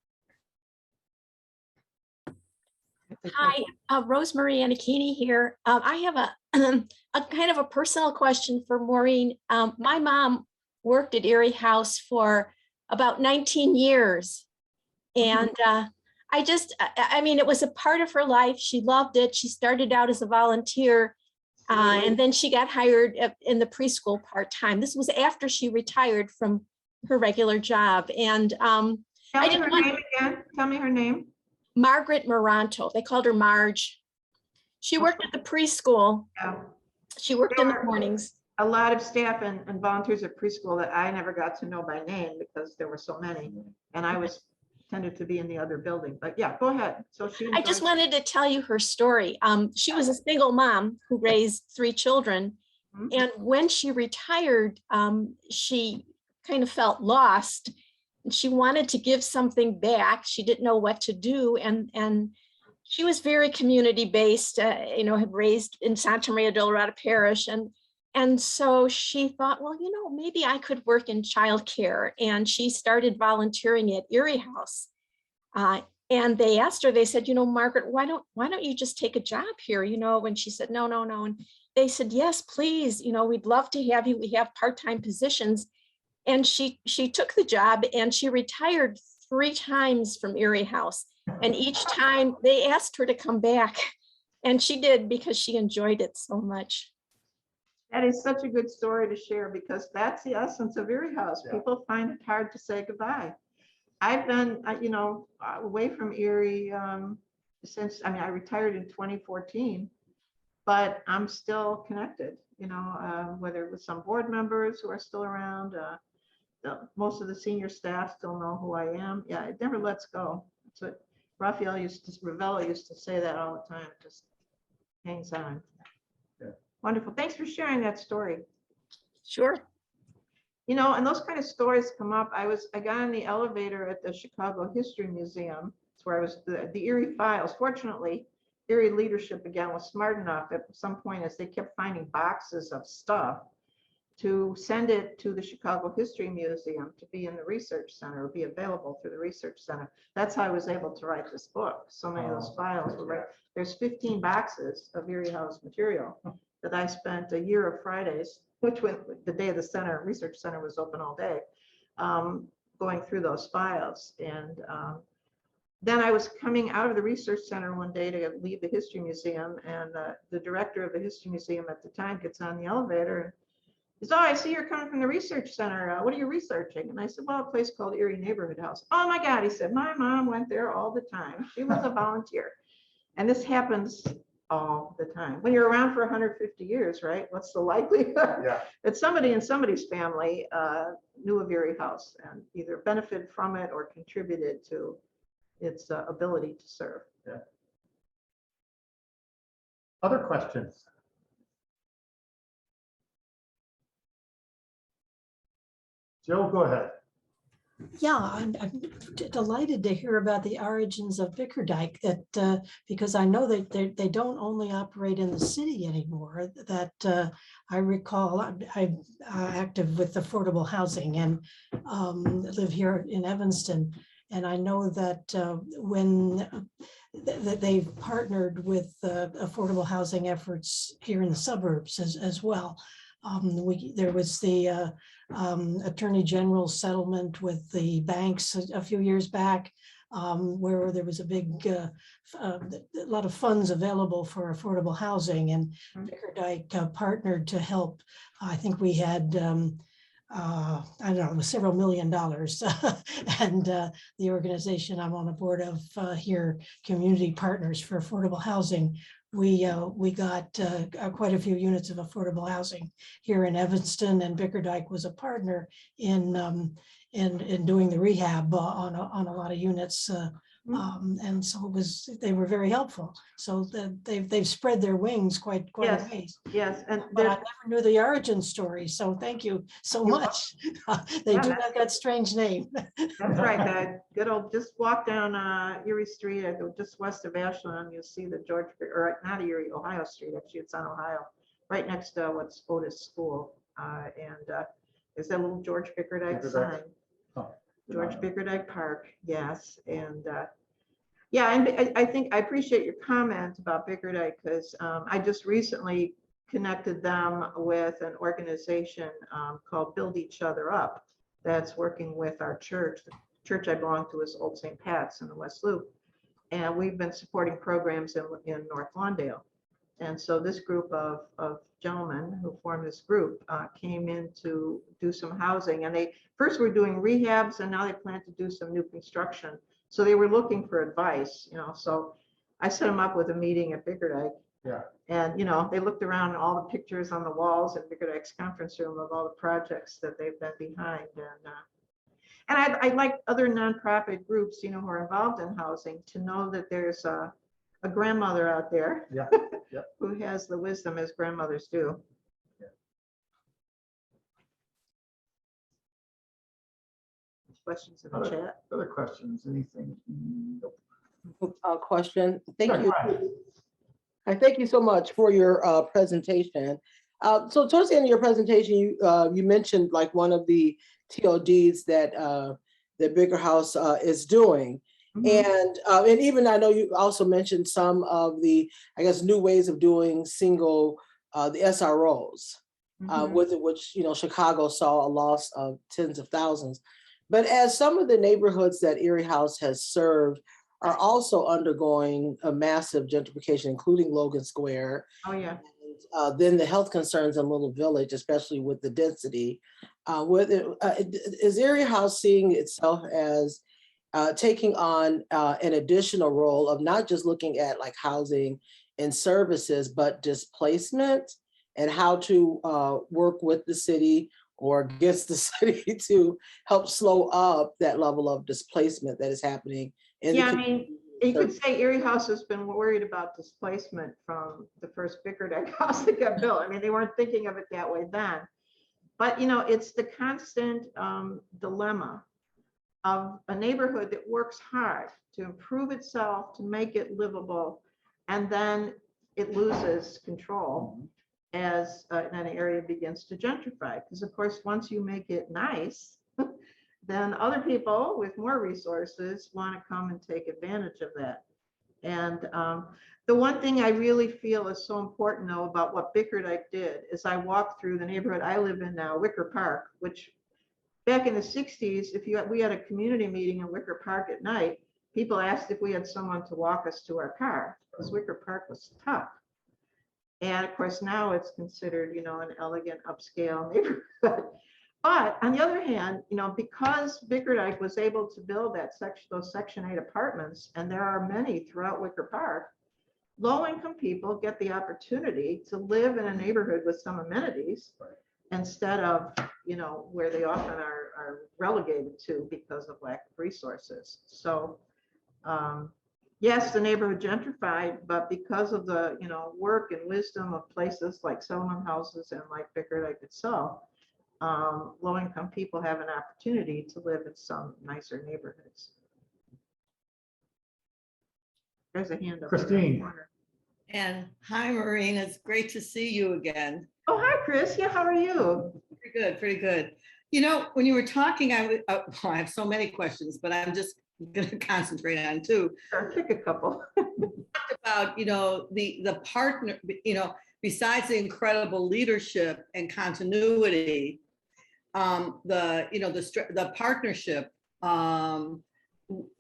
Hi, Rosemary Anakini here. I have a, a kind of a personal question for Maureen. My mom worked at Erie House for about 19 years. And I mean, it was a part of her life. She loved it. She started out as a volunteer and then she got hired in the preschool part-time. This was after she retired from her regular job. And Tell me her name again. Tell me her name. Margaret Moranto. They called her Marge. She worked at the preschool. Yeah. She worked in the mornings. A lot of staff and volunteers at preschool that I never got to know by name because there were so many. And I was tended to be in the other building. But yeah, go ahead. So I just wanted to tell you her story. She was a single mom who raised 3 children. Mhm. And when she retired, she kind of felt lost. She wanted to give something back. She didn't know what to do. And she was very community-based, had raised in Santa Maria del Rata Parish. And so she thought, well, maybe I could work in childcare. And she started volunteering at Erie House. And they asked her, they said, Margaret, why don't you just take a job here? And she said, no. And they said, yes, please, we'd love to have you. We have part-time positions. And she took the job and she retired 3 times from Erie House. And each time they asked her to come back. And she did because she enjoyed it so much. That is such a good story to share because that's the essence of Erie House. Yeah. People find it hard to say goodbye. I've been, away from Erie since, I retired in 2014, but I'm still connected, whether with some board members who are still around, most of the senior staff still know who I am. Yeah, it never lets go. That's what Ravello used to say that all the time, just hangs on. Yeah. Wonderful. Thanks for sharing that story. Sure. And those kind of stories come up. I got on the elevator at the Chicago History Museum. It's where I was the Erie files. Fortunately, Erie leadership again was smart enough at some point as they kept finding boxes of stuff to send it to the Chicago History Museum to be in the research center or be available through the research center. That's how I was able to write this book. So many of those files were right. There's 15 boxes of Erie House material that I spent a year of Fridays, which when the day of the research center was open all day, going through those files. And then I was coming out of the research center one day to leave the history museum, and the director of the history museum at the time gets on the elevator and he said, "Oh, I see you're coming from the research center. What are you researching?" And I said, "Well, a place called Erie Neighborhood House." "Oh my God," he said, "my mom went there all the time. She was a volunteer." And this happens all the time. When you're around for 150 years, right? What's the likelihood that somebody in somebody's family knew of Erie House and either benefited from it or contributed to its ability to serve? Yeah. Other questions? Joe, go ahead. Yeah, I'm delighted to hear about the origins of Bickerdike, because I know that they don't only operate in the city anymore. That I recall, I'm active with affordable housing and live here in Evanston. And I know that when they've partnered with affordable housing efforts here in the suburbs as well. There was the Attorney General's settlement with the banks a few years back, where there was a lot of funds available for affordable housing, and Bickerdike partnered to help. I think we had I don't know, it was several $1 million. And the organization I'm on the board of here, Community Partners for Affordable Housing, we got quite a few units of affordable housing here in Evanston, and Bickerdike was a partner in doing the rehab on a lot of units. And so they were very helpful. So they've spread their wings quite Yes. a ways. Yes, and But I never knew the origin story, so thank you so much. They do have that strange name. that's right. That good old, just walk down Erie Street, just west of Ashland, you'll see the or not Erie, Ohio Street. Actually, it's on Ohio, right next to what's Otis School, and is that little George Bickerdike sign? Oh. George Bickerdike Park, yes, and Yeah, and I think I appreciate your comment about Bickerdike because I just recently connected them with an organization called Build Each Other Up that's working with our church. The church I belong to is Old St. Pat's in the West Loop. And we've been supporting programs in North Lawndale. And so this group of gentlemen who formed this group came in to do some housing. And they first were doing rehabs and now they plan to do some new construction. So they were looking for advice, you know, so I set them up with a meeting at Bickerdike. Yeah. And, you know, they looked around all the pictures on the walls in Bickerdike's conference room of all the projects that they've been behind. And I'd like other nonprofit groups, you know, who are involved in housing to know that there's a grandmother out there Yeah. Yeah. who has the wisdom as grandmothers do. Yeah. Questions in the chat? Other questions, anything? Nope. Question. Thank Yeah, you. go ahead. I thank you so much for your presentation. So towards the end of your presentation, you mentioned like one of the TODs that the Bigger House is doing. Mhm. And even I know you also mentioned some of the, I guess, new ways of doing single, the SROs, Mhm. with it, which, you know, Chicago saw a loss of tens of thousands. But as some of the neighborhoods that Erie House has served are also undergoing a massive gentrification, including Logan Square, Oh, yeah. then the health concerns in Little Village, especially with the density. Is Erie House seeing itself as taking on an additional role of not just looking at like housing and services, but displacement and how to work with the city or against the city to help slow up that level of displacement that is happening in Yeah, the I community? mean, you could say Erie House has been worried about displacement from the first Bickerdike house that got built. I mean, they weren't thinking of it that way then. But, you know, it's the constant dilemma of a neighborhood that works hard to improve itself, to make it livable, and then it loses control as an area begins to gentrify. Because of course, once you make it nice, then other people with more resources want to come and take advantage of that. And the one thing I really feel is so important though about what Bickerdike did is I walked through the neighborhood I live in now, Wicker Park, which back in the 60s, we had a community meeting in Wicker Park at night, people asked if we had someone to walk us to our car because Wicker Park was tough. And of course, now it's considered, you know, an elegant upscale neighborhood. But on the other hand, you know, because Bickerdike was able to build those Section 8 apartments, and there are many throughout Wicker Park, low-income people get the opportunity to live in a neighborhood with some amenities instead of, you know, where they often are relegated to because of lack of resources. So yes, the neighborhood gentrified, but because of the, you know, work and wisdom of places like Settlement Houses and like Bickerdike itself, low-income people have an opportunity to live in some nicer neighborhoods. There's a hand up. Christine. And hi, Maureen. It's great to see you again. Oh, hi, Chris. Yeah, how are you? Pretty good, pretty good. You know, when you were talking, I have so many questions, but I'm just going to concentrate on two. Sure, pick a couple. About, you know, the partner, you know, besides the incredible leadership and continuity, the partnership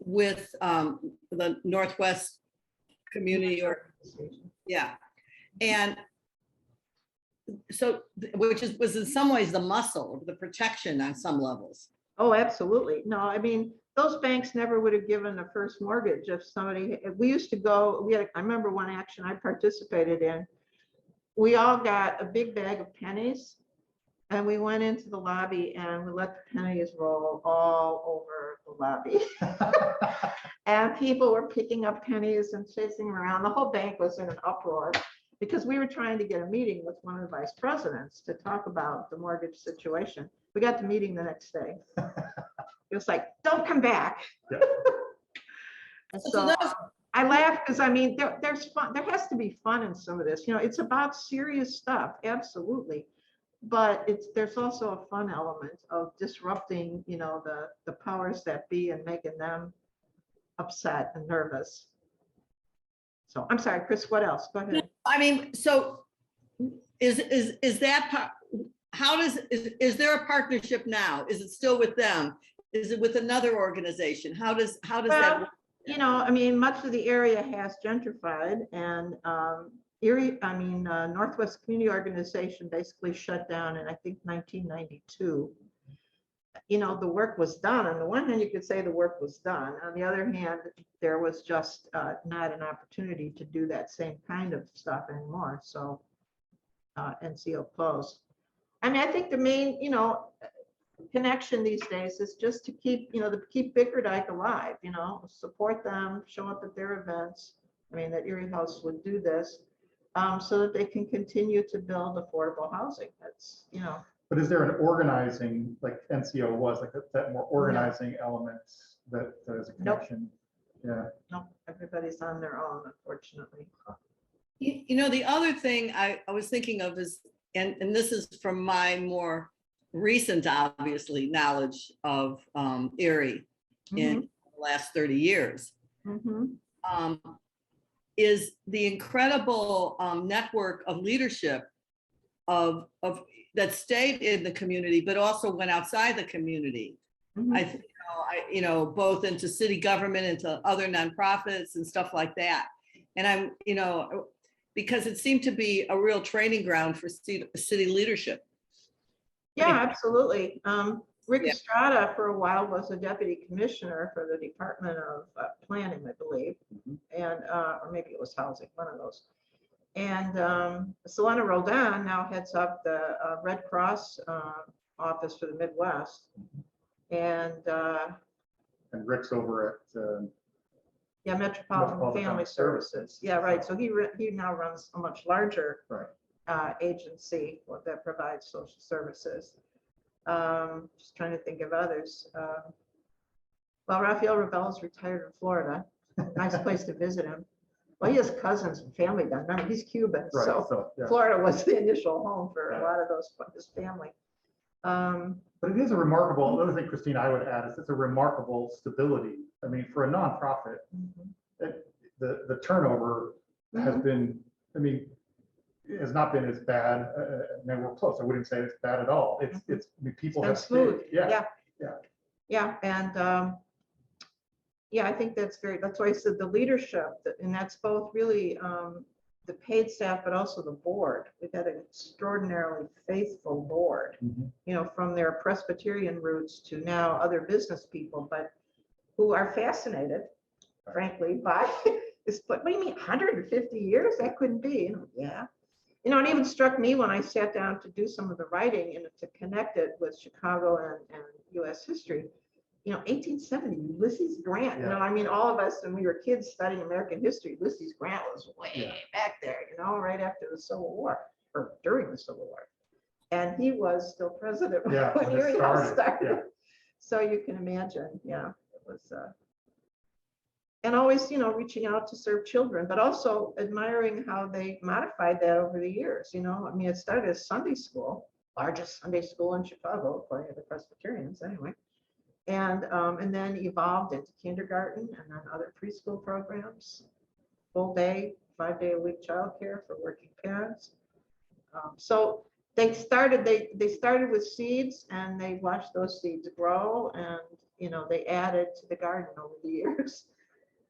with the Northwest Community and so which was in some ways the muscle, the protection on some levels. Oh, absolutely. No, I mean, those banks never would have given a first mortgage if somebody, we used to go, I remember one action I participated in. We all got a big bag of pennies and we went into the lobby and we let the pennies roll all over the lobby. And people were picking up pennies and chasing around. The whole bank was in an uproar because we were trying to get a meeting with one of the vice presidents to talk about the mortgage situation. We got the meeting the next day. It was like, don't come back. Yeah. And so I laugh because I mean, there's fun. There has to be fun in some of this. You know, it's about serious stuff, absolutely. But there's also a fun element of disrupting, you know, the powers that be and making them upset and nervous. So I'm sorry, Chris, what else? Go ahead. I mean, so is that part, how does, is there a partnership now? Is it still with them? Is it with another organization? How does that Well, work? you know, I mean, much of the area has gentrified, and Northwest Community Organization basically shut down in, I think, 1992. You know, the work was done. On the one hand, you could say the work was done. On the other hand, there was just not an opportunity to do that same kind of stuff anymore. So NCO closed. I mean, I think the main, you know, connection these days is just to keep, you know, to keep Bickerdike alive, you know, support them, show up at their events. I mean, that Erie House would do this so that they can continue to build affordable housing. That's, you know. But is there an organizing, like NCO was, like that more organizing element that is a connection? Yeah. No, everybody's on their own, unfortunately. You know, the other thing I was thinking of is, and this is from my more recent, obviously, knowledge of Erie in the last 30 years, is the incredible network of leadership of that stayed in the community, but also went outside the community. You know, both into city government, into other nonprofits and stuff like that. And I'm, you know, because it seemed to be a real training ground for city leadership. Yeah, absolutely. Rick Estrada for a while was a deputy commissioner for the Department of Planning, I believe, and or maybe it was housing, one of those. And Selena Roldan now heads up the Red Cross office for the Midwest. And Rick's over at yeah, Metropolitan Family Services. Yeah, right. So he now runs a much larger agency that provides social services. Just trying to think of others. Well, Rafael Ravel's retired in Florida. Nice place to visit him. Well, he has cousins and family down there. He's Cuban, so yeah. Florida was the initial home for a lot of his family. But it is a remarkable, another thing, Christine, I would add is it's a remarkable stability. I mean, for a nonprofit, the turnover has been, I mean, it has not been as bad. I mean, we're close. I wouldn't say it's bad at all. I mean, people have smooth. stayed. Yeah. And yeah, I think that's why I said the leadership, and that's both really the paid staff, but also the board. We've had an extraordinarily faithful board, you know, from their Presbyterian roots to now other business people, but who are fascinated, frankly, by this. What do you mean, 150 years? That couldn't be. Yeah. You know, it even struck me when I sat down to do some of the writing and to connect it with Chicago and U.S. history. You know, 1870, Ulysses Grant, you know, I mean, all of us when we were kids studying American history, Ulysses Grant was way back there, you know, right after the Civil War or during the Civil War. And he was still president when Erie House started. So you can imagine, it was, and always, you know, reaching out to serve children, but also admiring how they modified that over the years, you know. I mean, it started as Sunday school, largest Sunday school in Chicago, according to the Presbyterians anyway. And then evolved into kindergarten and then other preschool programs, full day, 5-day-a-week childcare for working parents. So they started with seeds, and they watched those seeds grow, and you know, they added to the garden over the years.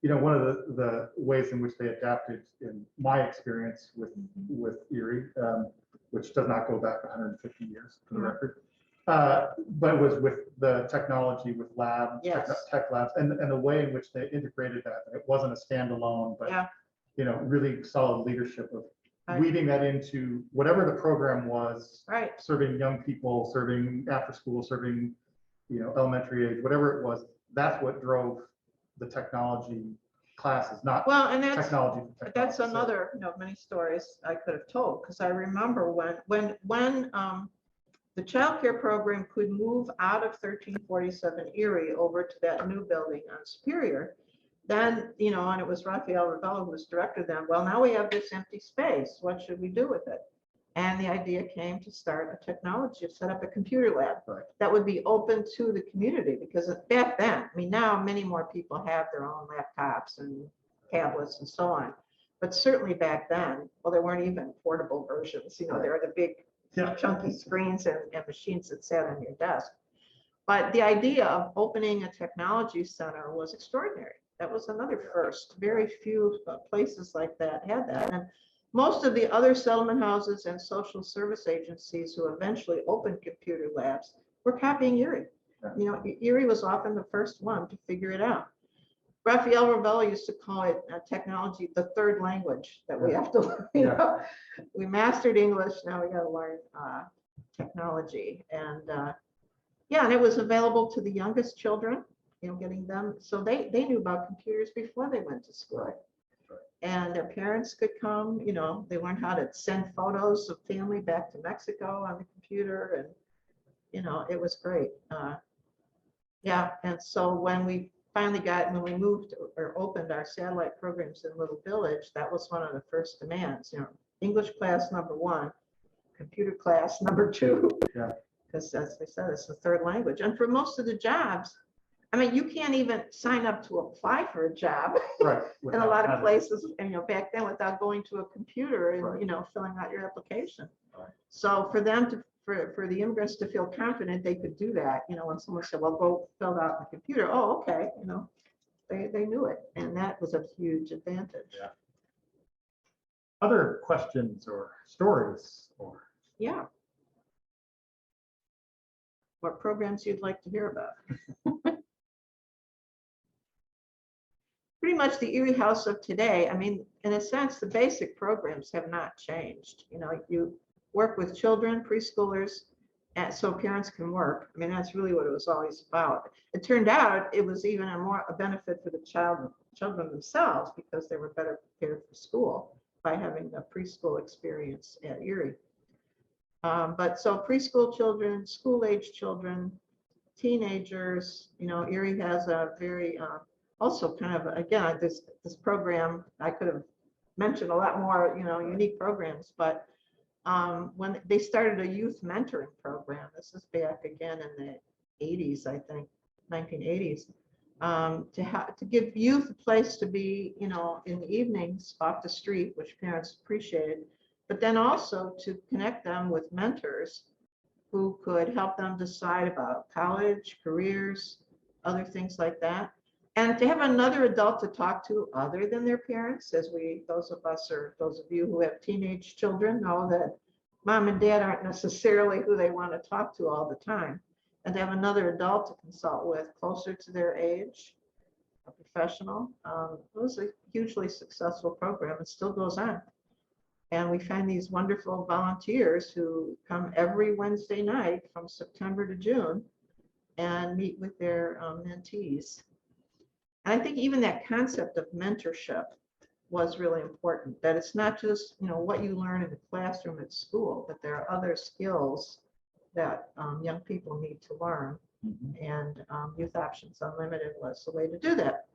You know, one of the ways in which they adapted, in my experience with Erie, which does not go back 150 years for the record, but was with the technology, with labs, tech labs, and the way in which they integrated that. It wasn't a standalone, but you know, really solid leadership of weaving that into whatever the program was, serving young people, serving after school, serving, you know, elementary age, whatever it was. That's what drove the technology classes, not technology. That's another, you know, many stories I could have told, because I remember when the child care program could move out of 1347 Erie over to that new building on Superior, then, you know, and it was Rafael Ravello who was director then. Well, now we have this empty space. What should we do with it? And the idea came to start a technology, set up a computer lab Right. that would be open to the community, because back then, I mean, now many more people have their own laptops and tablets and so on. But certainly back then, well, there weren't even portable versions, you know, there are the big Yeah. chunky screens and machines that sat on your desk. But the idea of opening a technology center was extraordinary. That was another first. Very few places like that had that. And most of the other settlement houses and social service agencies who eventually opened computer labs were copying Erie. Yeah. You know, Erie was often the first one to figure it out. Raphael Ravello used to call it technology, the third language that we have to learn. You know? We mastered English, now we got to learn technology. And yeah, and it was available to the youngest children, you know, getting them. So they knew about computers before they went to school. And their parents could come, you know, they learned how to send photos of family back to Mexico on the computer. And, you know, it was great. Yeah, and so when we moved or opened our satellite programs in Little Village, that was one of the first demands, you know, English class #1, computer class #2. Yeah. Because as I said, it's the third language. And for most of the jobs, I mean, you can't even sign up to apply for a job Right. in a lot of places, and you know, back then without going to a computer and Right. you know, filling out your application. Right. So for them to, for the immigrants to feel confident they could do that, you know, when someone said, well, go fill it out on the computer, oh, okay, you know, they knew it, and that was a huge advantage. Yeah. Other questions or stories or? Yeah. What programs you'd like to hear about? Pretty much the Erie House of today. I mean, in a sense, the basic programs have not changed. You know, you work with children, preschoolers, and so parents can work. I mean, that's really what it was always about. It turned out it was even a benefit for the children themselves, because they were better prepared for school by having the preschool experience at Erie. But so preschool children, school-age children, teenagers, you know, Erie has a very also kind of, again, this program, I could have mentioned a lot more, you know, unique programs, but when they started a youth mentoring program, this is back again in the 80s, I think, 1980s, to give youth a place to be, you know, in the evenings off the street, which parents appreciated, but then also to connect them with mentors who could help them decide about college, careers, other things like that. And to have another adult to talk to other than their parents, as those of you who have teenage children know that mom and dad aren't necessarily who they want to talk to all the time. And to have another adult to consult with closer to their age, a professional, it was a hugely successful program. It still goes on. And we find these wonderful volunteers who come every Wednesday night from September to June and meet with their mentees. And I think even that concept of mentorship was really important, that it's not just, you know, what you learn in the classroom at school, but there are other skills that young people need to learn. And Youth Options Unlimited was the way to do that.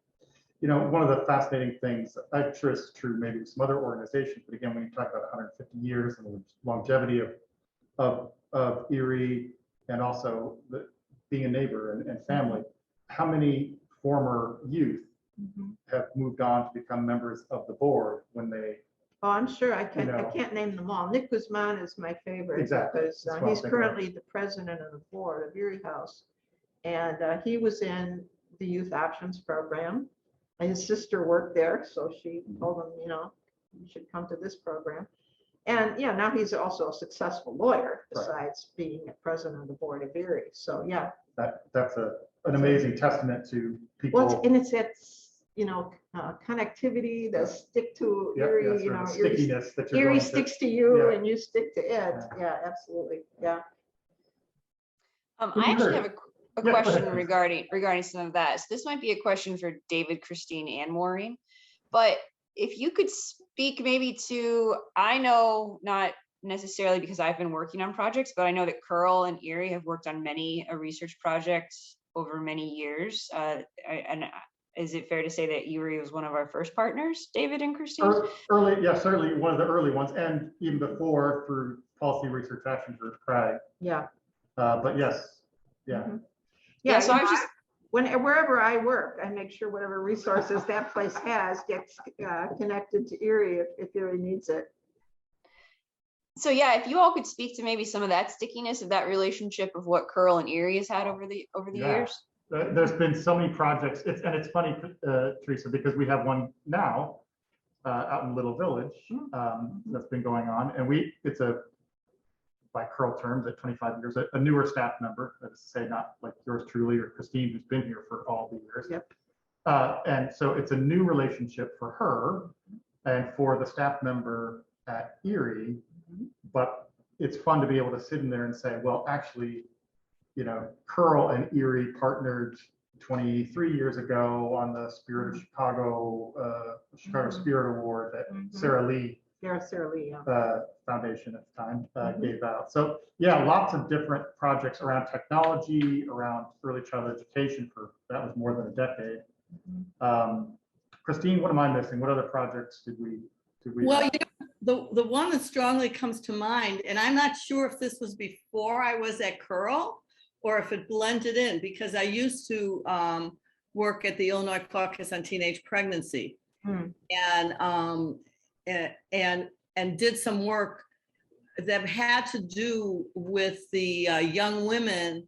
You know, one of the fascinating things, I'm sure it's true maybe with some other organizations, but again, when you talk about 150 years and the longevity of Erie, and also being a neighbor and family, how many former youth have moved on to become members of the board when they? Oh, I'm sure I You know. can't name them all. Nick Guzman is my favorite. Exactly. Because That's what I was he's thinking of. currently the president of the board of Erie House. And he was in the Youth Options program. And his sister worked there, so she told him, you know, you should come to this program. And yeah, now he's also a successful lawyer besides being president of the board of Erie. So yeah. That's an amazing testament to people. Well, and it's you know, connectivity, the stick to Erie, you know, the stickiness that you're Erie going to. sticks to you Yeah. and you stick to it. Yeah, absolutely. Yeah. I actually have a Yeah, go question ahead. regarding some of that. So this might be a question for David, Christine, and Maureen. But if you could speak maybe to, I know not necessarily because I've been working on projects, but I know that Curl and Erie have worked on many research projects over many years. And is it fair to say that Erie was one of our first partners, David and Christine? Early, yeah, certainly one of the early ones, and even before Policy Research Action Group, Craig. Yeah. But yes, yeah. Mhm. Yeah, so I you was know, just, wherever I work, I make sure whatever resources that place has gets connected to Erie if Erie needs it. so yeah, if you all could speak to maybe some of that stickiness of that relationship of what Curl and Erie has had over the Yeah. years. There's been so many projects. It's funny, Teresa, because we have one now out in Little Village that's been going on, and it's by Curl terms at 25 years, a newer staff member. That is to say, not like yours truly or Christine, who's been here for all the years. Yep. And so it's a new relationship for her and for the staff member at Erie, but it's fun to be able to sit in there and say, well, actually, Curl and Erie partnered 23 years ago on the Spirit of Chicago, Chicago Spirit Award that Sarah Lee Sarah Lee, yeah. Foundation at the time gave out. So yeah, lots of different projects around technology, around early childhood education that was more than a decade. Christine, what am I missing? What other projects did we? Well, the one that strongly comes to mind, and I'm not sure if this was before I was at Curl or if it blended in, because I used to work at the Illinois Caucus on Teenage Pregnancy, and did some work that had to do with the young women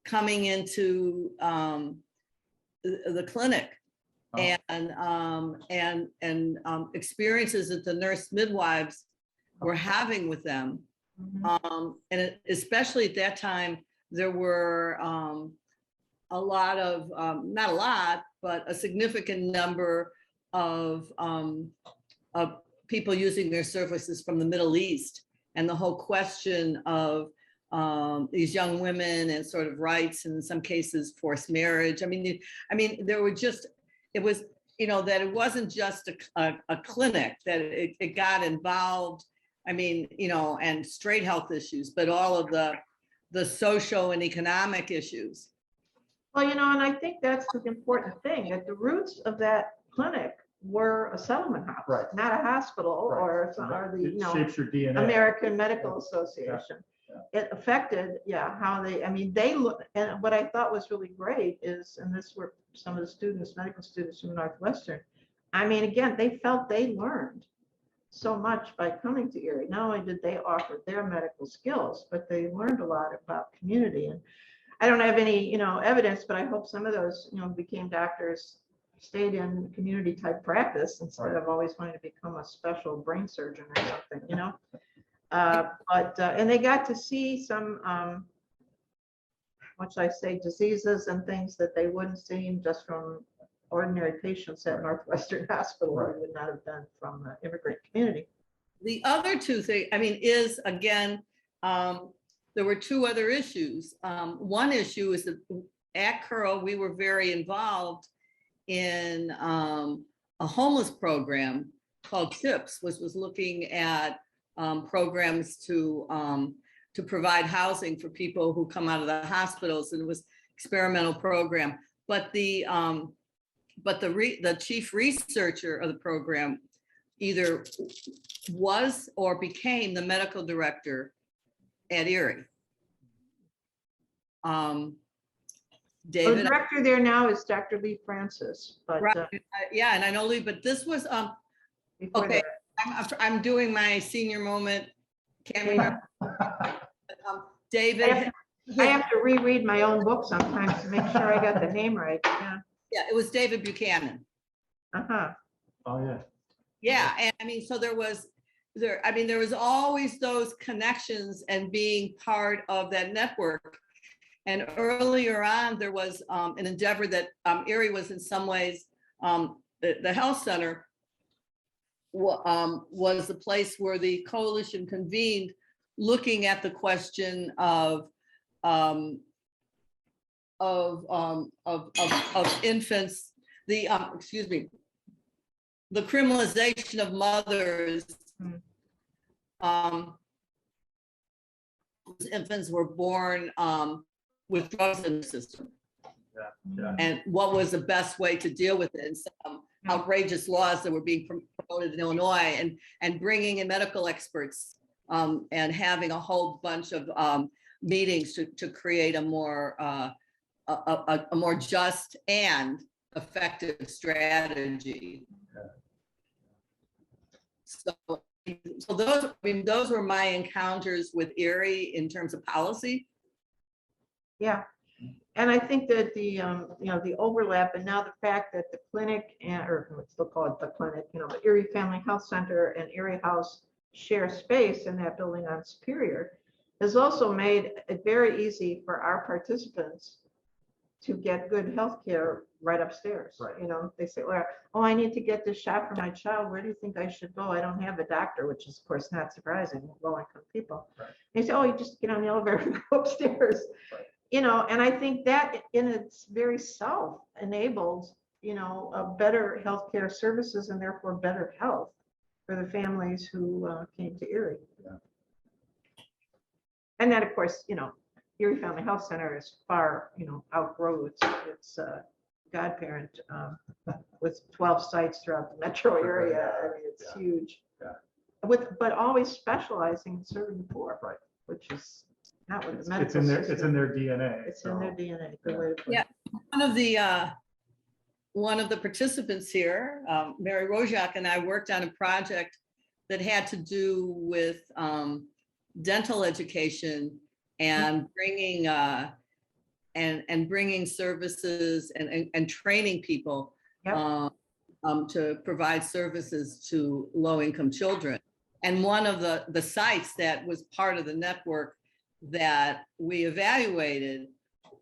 coming into the clinic. And experiences that the nurse midwives were having with them. And especially at that time, there were a lot of, not a lot, but a significant number of people using their services from the Middle East, and the whole question of these young women and sort of rights, and in some cases forced marriage. I mean, there were just, it was, that it wasn't just a clinic, that it got involved, and straight health issues, but all of the social and economic issues. Well, and I think that's the important thing, that the roots of that clinic were a settlement house, Right. not a hospital or the, It shapes your DNA. American Medical Association. It affected, how they look, and what I thought was really great is, and this were some of the students, medical students from Northwestern, again, they felt they learned so much by coming to Erie. Not only did they offer their medical skills, but they learned a lot about community. And I don't have any, evidence, but I hope some of those, became doctors, stayed in community type practice instead of always wanting to become a special brain surgeon or something, and they got to see some, what should I say, diseases and things that they wouldn't see just from ordinary patients at Northwestern Hospital, or would not have done from the immigrant community. The other two things, is again, there were two other issues. One issue is that at Curl, we were very involved in a homeless program called CHIPS, which was looking at programs to provide housing for people who come out of the hospitals, and it was experimental program. But the chief researcher of the program either was or became the medical director at Erie. David, the director there now is Dr. Lee Francis, but right, and I know Lee, but this was okay. I'm doing my senior moment. Can't remember. David. I have to reread my own book sometimes to make sure I got the name right. Yeah, it was David Buchanan. Oh yeah. Yeah, and so there was always those connections and being part of that network. And earlier on, there was an endeavor that Erie was in some ways, the health center was the place where the coalition convened, looking at the question of infants, the criminalization of mothers. Infants were born with drugs in the system. And what was the best way to deal with it? And some outrageous laws that were being promoted in Illinois, and bringing in medical experts and having a whole bunch of meetings to create a more just and effective strategy. So those, I mean, those were my encounters with Erie in terms of policy. Yeah. And I think that the, the overlap, and now the fact that the clinic or let's still call it the clinic, the Erie Family Health Center and Erie House share space in that building on Superior has also made it very easy for our participants to get good health care right upstairs. Right. They say, well, oh, I need to get this shot for my child. Where do you think I should go? I don't have a doctor, which is of course not surprising, low-income people. Right. They say, oh, you just get on the elevator and go upstairs. Right. And I think that in its very self enabled, a better healthcare services and therefore better health for the families who came to Erie. Yeah. And then, of course, Erie Family Health Center is far, outgrow its godparent with 12 sites throughout the metro area. I mean, it's huge. Yeah. But always specializing in serving the poor, Right. which is not what the It's medical in their, system. it's in their DNA. It's in their DNA. Good way to put Yeah. it. One of the participants here, Mary Rojak, and I worked on a project that had to do with dental education and bringing bringing services and training people Yep. To provide services to low-income children. And one of the sites that was part of the network that we evaluated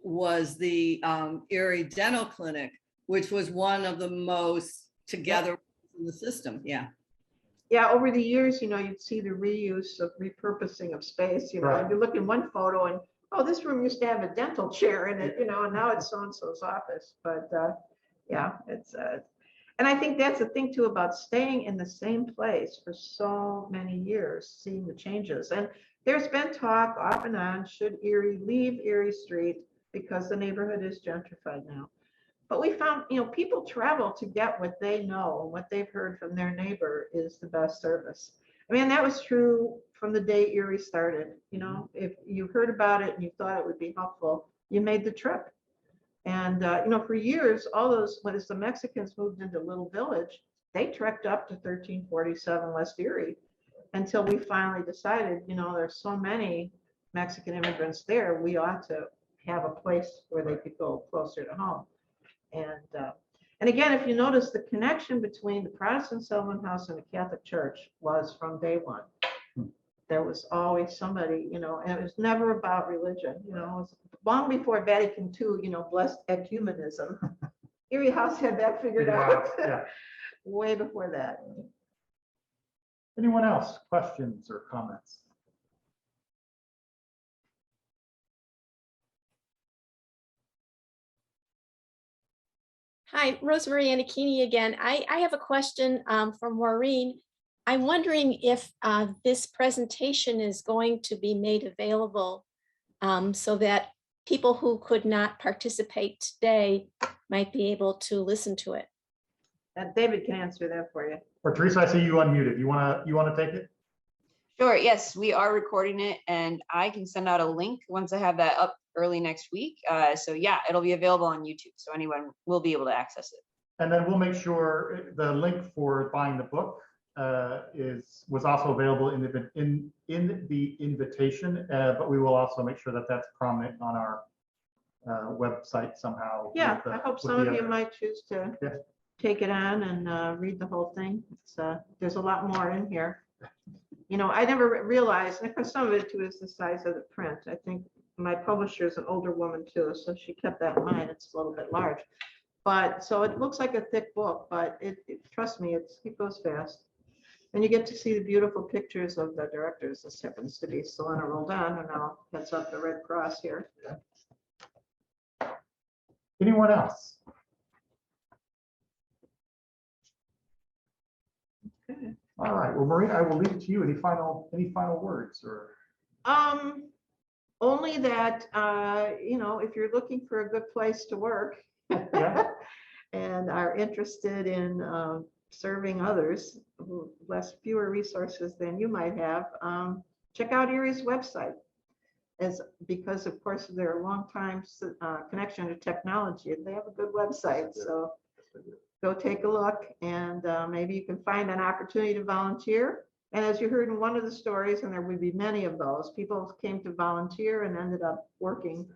was the Erie Dental Clinic, which was one of the most together in the system. Yeah. Yeah, over the years, you'd see the reuse of repurposing of space, Right. you look in one photo and, oh, this room used to have a dental chair in it, and now it's so-and-so's office. But yeah, it's, and I think that's the thing too about staying in the same place for so many years, seeing the changes. And there's been talk off and on, should Erie leave Erie Street because the neighborhood is gentrified now. But we found, people travel to get what they know, what they've heard from their neighbor is the best service. I mean, that was true from the day Erie started. If you heard about it and you thought it would be helpful, you made the trip. And, for years, all those, when the Mexicans moved into Little Village, they trekked up to 1347 West Erie until we finally decided, there's so many Mexican immigrants there, we ought to have a place where they could go closer to home. And again, if you notice, the connection between the Protestant Settlement House and the Catholic Church was from day one. There was always somebody, and it was never about religion. It was long before Vatican II, blessed ecumenism. Erie House had that figured out. Yeah. Way before that. Anyone else? Questions or comments? Hi, Rosemary Anakini again. I have a question for Maureen. I'm wondering if this presentation is going to be made available so that people who could not participate today might be able to listen to it. David can answer that for you. Or Teresa, I see you unmuted. You wanna take it? Sure, yes, we are recording it and I can send out a link once I have that up early next week. So yeah, it'll be available on YouTube, so anyone will be able to access it. And then we'll make sure the link for buying the book was also available in the invitation, but we will also make sure that that's prominent on our website somehow. Yeah, I hope some of you might choose to Yeah. take it on and read the whole thing. There's a lot more in here. I never realized, and some of it too is the size of the print. I think my publisher is an older woman too, so she kept that in mind. It's a little bit large. But so it looks like a thick book, but trust me, it goes fast. And you get to see the beautiful pictures of the directors. This happens to be Selena Roldan, who now heads up the Red Cross here. Anyone else? Okay. All right. Well, Maureen, I will leave it to you. Any final words or? Only that if you're looking for a good place to work Yeah. and are interested in serving others who fewer resources than you might have, check out Erie's website. Because of course they're a long time connection to technology, and they have a good website. So go take a look, and maybe you can find an opportunity to volunteer. And as you heard in one of the stories, and there would be many of those, people came to volunteer and ended up working,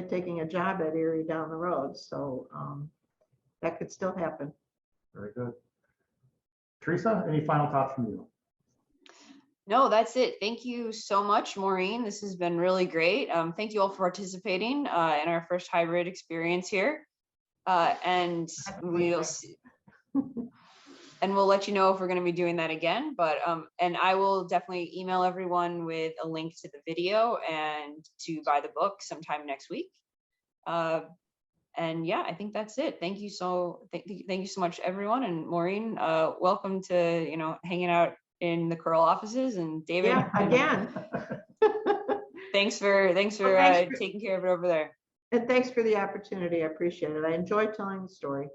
taking a job at Erie down the road. So that could still happen. Very good. Teresa, any final thoughts from you? No, that's it. Thank you so much, Maureen. This has been really great. Thank you all for participating in our first hybrid experience here. And we'll see. And we'll let you know if we're going to be doing that again. But and I will definitely email everyone with a link to the video and to buy the book sometime next week. And yeah, I think that's it. Thank you so much, everyone. And Maureen, welcome to hanging out in the Curl offices. And David, Yeah, again. thanks for thanks for- taking care of it over there. And thanks for the opportunity. I appreciate it. I enjoyed telling the story.